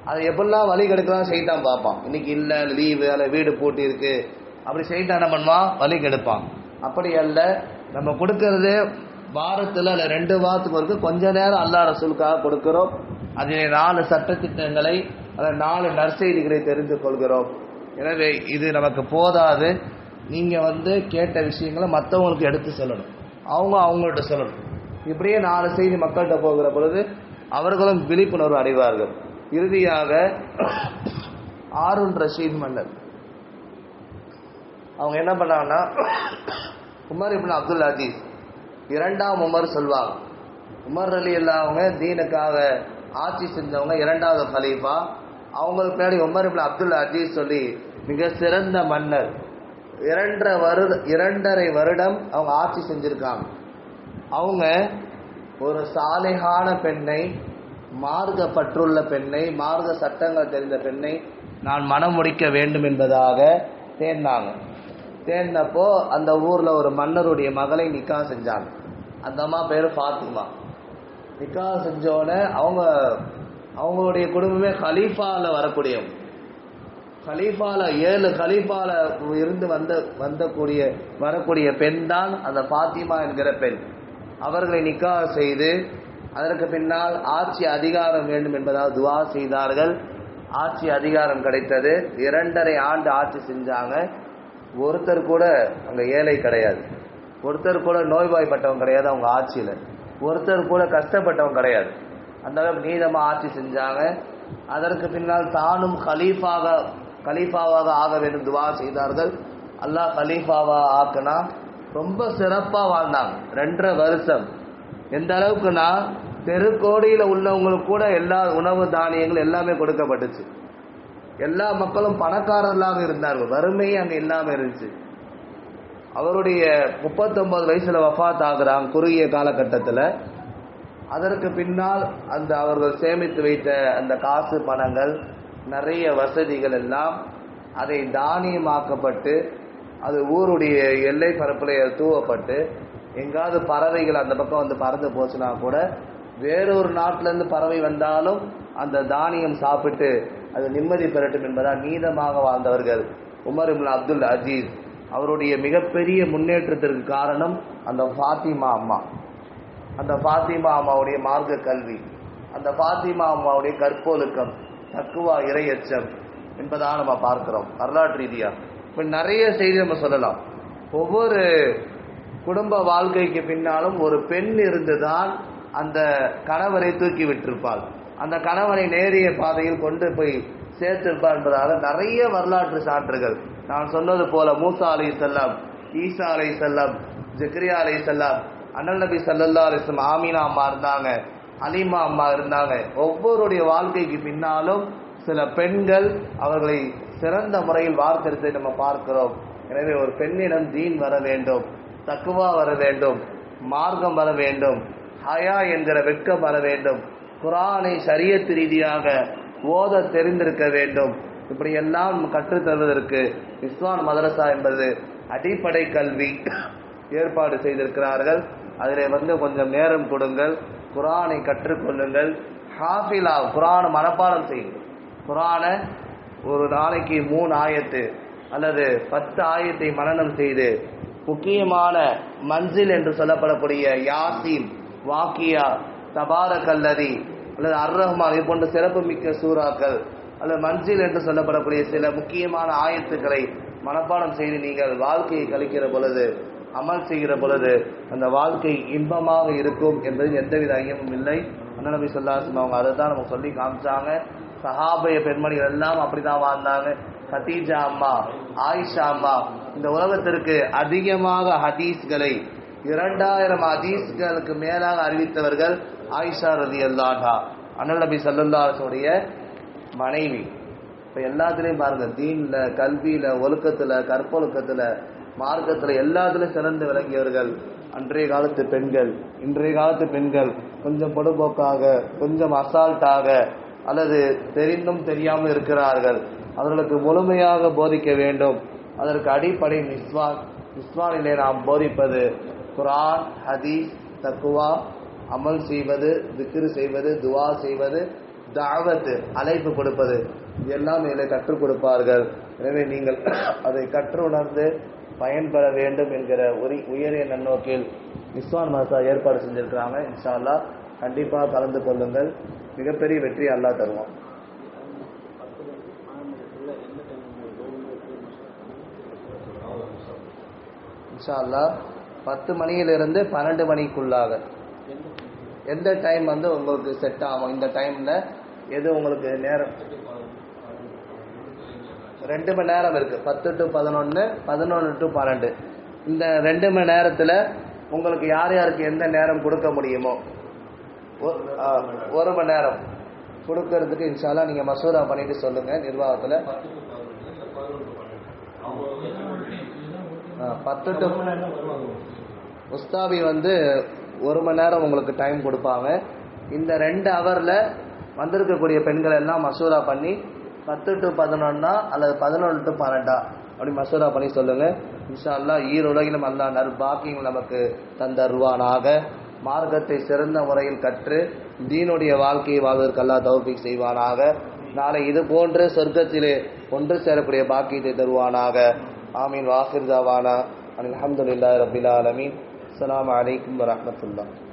அது எப்படிலாம் வழி கெடுக்கலாம் செய்தான் பார்ப்பான். இன்னைக்கு இல்லை, லீவு, அதில் வீடு பூட்டி இருக்கு, அப்படி செய்தான் என்ன பண்ணுவான், வழி கெடுப்பான். அப்படி அல்ல, நம்ம கொடுக்கறது வாரத்தில் அல்ல 2 வாரத்துக்கு வரைக்கும் கொஞ்ச நேரம் அல்லாஹ் ரசூலுக்காக கொடுக்கிறோம். அதில் 4 சட்டத்திட்டங்களை, அதில் 4 நற்செய்திகளை தெரிந்து கொள்கிறோம். எனவே இது நமக்கு போதாது. நீங்கள் கேட்ட விஷயங்களை மற்றவங்களுக்கு எடுத்து சொல்லணும், அவங்கள்ட்ட சொல்லணும். இப்படியே 4 செய்தி மக்கள்கிட்ட போகிற பொழுது அவர்களும் விழிப்புணர்வு அடைவார்கள். இறுதியாக ஹாரூன் ரஷீத் மன்னர் அவங்க என்ன பண்ணாங்கன்னா, உமர் இப்னு அப்துல் அஜீஸ் 2ஆம் உமர் சொல்வாங்க. உமர் ரலியல்லாஹு அவங்க தீனுக்காக ஆட்சி செஞ்சவங்க, 2வது கலீஃபா. அவங்களுக்கு பின்னாடி உமர் இப்னு அப்துல் அஜீஸ் சொல்லி மிக சிறந்த மன்னர். 2.5 வருடம் அவங்க ஆட்சி செஞ்சுருக்காங்க. அவங்க ஒரு சாலிஹான பெண்ணை, மார்க்கப்பற்றுள்ள பெண்ணை, மார்க்க சட்டங்கள் தெரிந்த பெண்ணை நான் மனம் முடிக்க வேண்டும் என்பதாக தேர்ந்தாங்க. தேர்ந்தப்போ அந்த ஊரில் ஒரு மன்னருடைய மகளை நிக்கா செஞ்சாங்க. அந்த அம்மா பேர் ஃபாத்திமா. நிக்கா செஞ்சோடனே அவங்களுடைய குடும்பமே கலீஃபாவில் வரக்கூடியவங்க. கலீஃபால 7 கலீஃபால இருந்து வரக்கூடிய பெண் தான் அந்த ஃபாத்திமா என்கிற பெண். அவர்களை நிக்காஹ் செய்து அதற்கு பின்னால் ஆட்சி அதிகாரம் வேண்டும் என்பதால் துவா செய்தார்கள். ஆட்சி அதிகாரம் கிடைத்தது. 2.5 ஆண்டு ஆட்சி செஞ்சாங்க. ஒருத்தர் கூட அங்கே ஏழை கிடையாது, ஒருத்தர் கூட நோய்வாய்ப்பட்டவங்க கிடையாது, அவங்க ஆட்சியில் ஒருத்தர் கூட கஷ்டப்பட்டவங்க கிடையாது. அந்த அளவுக்கு நீதமாக ஆட்சி செஞ்சாங்க. அதற்கு பின்னால் தானும் கலீஃபாவாக ஆக வேண்டும் துவா செய்தார்கள். அல்லாஹ் கலீஃபாவா ஆக்குனா ரொம்ப சிறப்பாக வாழ்ந்தாங்க 2.5 வருஷம். எந்த அளவுக்குன்னா தெருக்கோடியில் உள்ளவங்களுக்கு கூட எல்லா உணவு தானியங்கள் எல்லாமே கொடுக்கப்பட்டுச்சு. எல்லா மக்களும் பணக்காரர்களாக இருந்தார்கள், வறுமையே அங்கே இல்லாமல் இருந்துச்சு. அவருடைய 39 வயசில் வஃபாத் ஆகுறாங்க குறுகிய காலகட்டத்தில். அதற்கு பின்னால் அந்த அவர்கள் சேமித்து வைத்த அந்த காசு பணங்கள் நிறைய வசதிகள் எல்லாம் அதை தானியமாக்கப்பட்டு அது ஊருடைய எல்லை பரப்பில் தூவப்பட்டு எங்காவது பறவைகள் அந்த பக்கம் வந்து பறந்து போச்சுன்னா கூட வேறொரு நாட்டிலேருந்து பறவை வந்தாலும் அந்த தானியம் சாப்பிட்டு அது நிம்மதி பெறட்டும் என்பதால் நீதமாக வாழ்ந்தவர்கள் உமர் இப்னு அப்துல் அஜீஸ். அவருடைய மிகப்பெரிய முன்னேற்றத்திற்கு காரணம் அந்த ஃபாத்திமா அம்மா. அந்த ஃபாத்திமா அம்மாவுடைய மார்க்க கல்வி, அந்த ஃபாத்திமா அம்மாவுடைய கற்பொழுக்கம், தக்குவா, இறையச்சம் என்பதாக நம்ம பார்க்கிறோம் வரலாற்று ரீதியாக. இப்போ நிறைய செய்தி நம்ம சொல்லலாம். ஒவ்வொரு குடும்ப வாழ்க்கைக்கு பின்னாலும் ஒரு பெண் இருந்துதான் அந்த கணவரை தூக்கி விட்டிருப்பாள், அந்த கணவனை நேரிய பாதையில் கொண்டு போய் சேர்த்திருப்பார் என்பதாக நிறைய வரலாற்று சான்றுகள். நான் சொன்னது போல மூசா அலைஹிஸ்ஸலாம், ஈசா அலைஹிஸ்ஸலாம், ஜக்கரியா அலைஹிஸ்ஸலாம், அண்ணல் நபி ஸல்லல்லாஹு அலைஹி வஸல்லம், ஆமீனா அம்மா இருந்தாங்க, ஹலீமா அம்மா இருந்தாங்க. ஒவ்வொருடைய வாழ்க்கைக்கு பின்னாலும் சில பெண்கள் அவர்களை சிறந்த முறையில் வார்த்தெடுத்து நம்ம பார்க்கிறோம். எனவே ஒரு பெண்ணிடம் தீன் வர வேண்டும், தக்குவா வர வேண்டும், மார்க்கம் வர வேண்டும், ஹயா என்கிற வெட்கம் வர வேண்டும், குர்ஆனை ஷரியத் ரீதியாக ஓத தெரிந்திருக்க வேண்டும். இப்படியெல்லாம் கற்றுத்தருவதற்கு இஸ்வான் மதரசா என்பது அடிப்படை கல்வி ஏற்பாடு செய்திருக்கிறார்கள். அதில் கொஞ்சம் நேரம் கொடுங்கள், குர்ஆனை கற்றுக்கொள்ளுங்கள், ஹாஃபிலா குர்ஆனை மனப்பாடம் செய்யுங்கள். குர்ஆனை ஒரு நாளைக்கு 3 ஆயத்து அல்லது 10 ஆயத்தை மனனம் செய்து முக்கியமான மன்சில் என்று சொல்லப்படக்கூடிய யாசீன், வாக்கியா, தபாரக்கல்லதி அல்லது அர்-ரஹ்மான் இது போன்ற சிறப்பு மிக்க சூறாக்கள் அல்லது மன்சில் என்று சொல்லப்படக்கூடிய சில முக்கியமான ஆயத்துக்களை மனப்பாடம் செய்து நீங்கள் வாழ்க்கையை கழிக்கிற பொழுது, அமல் செய்கிற பொழுது அந்த வாழ்க்கை இன்பமாக இருக்கும் என்பதில் எந்தவித ஐயமும் இல்லை. அண்ணன் நபி ஸல்லல்லாஹு அலைஹி வஸல்லம் அவங்க அதை தான் நமக்கு சொல்லி காமிச்சாங்க. சஹாபைய பெண்மணிகள் எல்லாம் அப்படிதான் வாழ்ந்தாங்க. கதீஜா அம்மா, ஆயிஷா அம்மா இந்த உலகத்திற்கு அதிகமாக ஹதீஸ்களை 2000 ஹதீஸ்களுக்கு மேலாக அறிவித்தவர்கள் ஆயிஷா ரலியல்லாஹு அன்ஹா, அண்ணல் நபி ஸல்லல்லாஹு அலைஹி வஸல்லம் உடைய மனைவி. இப்போ எல்லாத்துலேயும் பாருங்க, தீன்ல, கல்வியில, ஒழுக்கத்துல, கற்பொழுக்கத்துல, மார்க்கத்துல எல்லாத்துலையும் சிறந்து விளங்கியவர்கள் அன்றைய காலத்து பெண்கள். இன்றைய காலத்து பெண்கள் கொஞ்சம் பொடுபோக்காக, கொஞ்சம் அசால்ட்டாக அல்லது தெரிந்தும் தெரியாமல் இருக்கிறார்கள். அவர்களுக்கு முழுமையாக போதிக்க வேண்டும். அதற்கு அடிப்படை இஸ்வானிலே நாம் போதிப்பது குர்ஆன், ஹதீஸ், தக்குவா, அமல் செய்வது, திக்ரு செய்வது, துவா செய்வது, தாவத் அழைப்பு கொடுப்பது, இதெல்லாம் இதில் கற்றுக் கொடுப்பார்கள். எனவே நீங்கள் அதை கற்று உணர்ந்து பயன்பெற வேண்டும் என்கிற உயரிய நன்னோக்கில் இஸ்வான் மதரசா ஏற்பாடு செஞ்சிருக்கிறாங்க. இன்ஷா அல்லாஹ் கண்டிப்பாக கலந்து கொள்ளுங்கள். மிகப்பெரிய வெற்றி அல்லாஹ் தருவான். இன்ஷா அல்லாஹ் 10 மணியிலிருந்து 12 மணிக்குள்ளாக எந்த டைம் உங்களுக்கு செட் ஆகும், இந்த டைமில் எது உங்களுக்கு நேரம், 2 மணி நேரம் இருக்குது, 10 to 11, 11 to 12. இந்த 2 மணி நேரத்தில் உங்களுக்கு யார் யாருக்கு எந்த நேரம் கொடுக்க முடியுமோ 1 மணி நேரம் கொடுக்கறதுக்கு இன்ஷா அல்லாஹ் நீங்கள் மசூரா பண்ணிட்டு சொல்லுங்கள் நிர்வாகத்தில். 10 to உஸ்தாபி 1 மணி நேரம் உங்களுக்கு டைம் கொடுப்பாங்க. இந்த 2 ஹவரில் வந்திருக்கக்கூடிய பெண்கள் எல்லாம் மசூரா பண்ணி 10 to 11 அல்லது 11 to 12 அப்படி மசூரா பண்ணி சொல்லுங்கள். இன்ஷா அல்லாஹ் ஈருலகிலும் அல்லாஹ் நற்பாக்கியங்கள் நமக்கு தந்தருவானாக. மார்க்கத்தை சிறந்த முறையில் கற்று தீனுடைய வாழ்க்கையை வாழ்வதற்கு அல்லாஹ் தௌஃபீக் செய்வானாக. நாளை இது போன்று சொர்க்கத்திலே ஒன்று சேரக்கூடிய பாக்கியத்தை தருவானாக. ஆமீன். வாஹிர் தாவானா அல்ஹம்துலில்லாஹி ரப்பில் ஆலமீன். அஸ்ஸலாமு அலைக்கும் வரஹ்மத்துல்லாஹ்.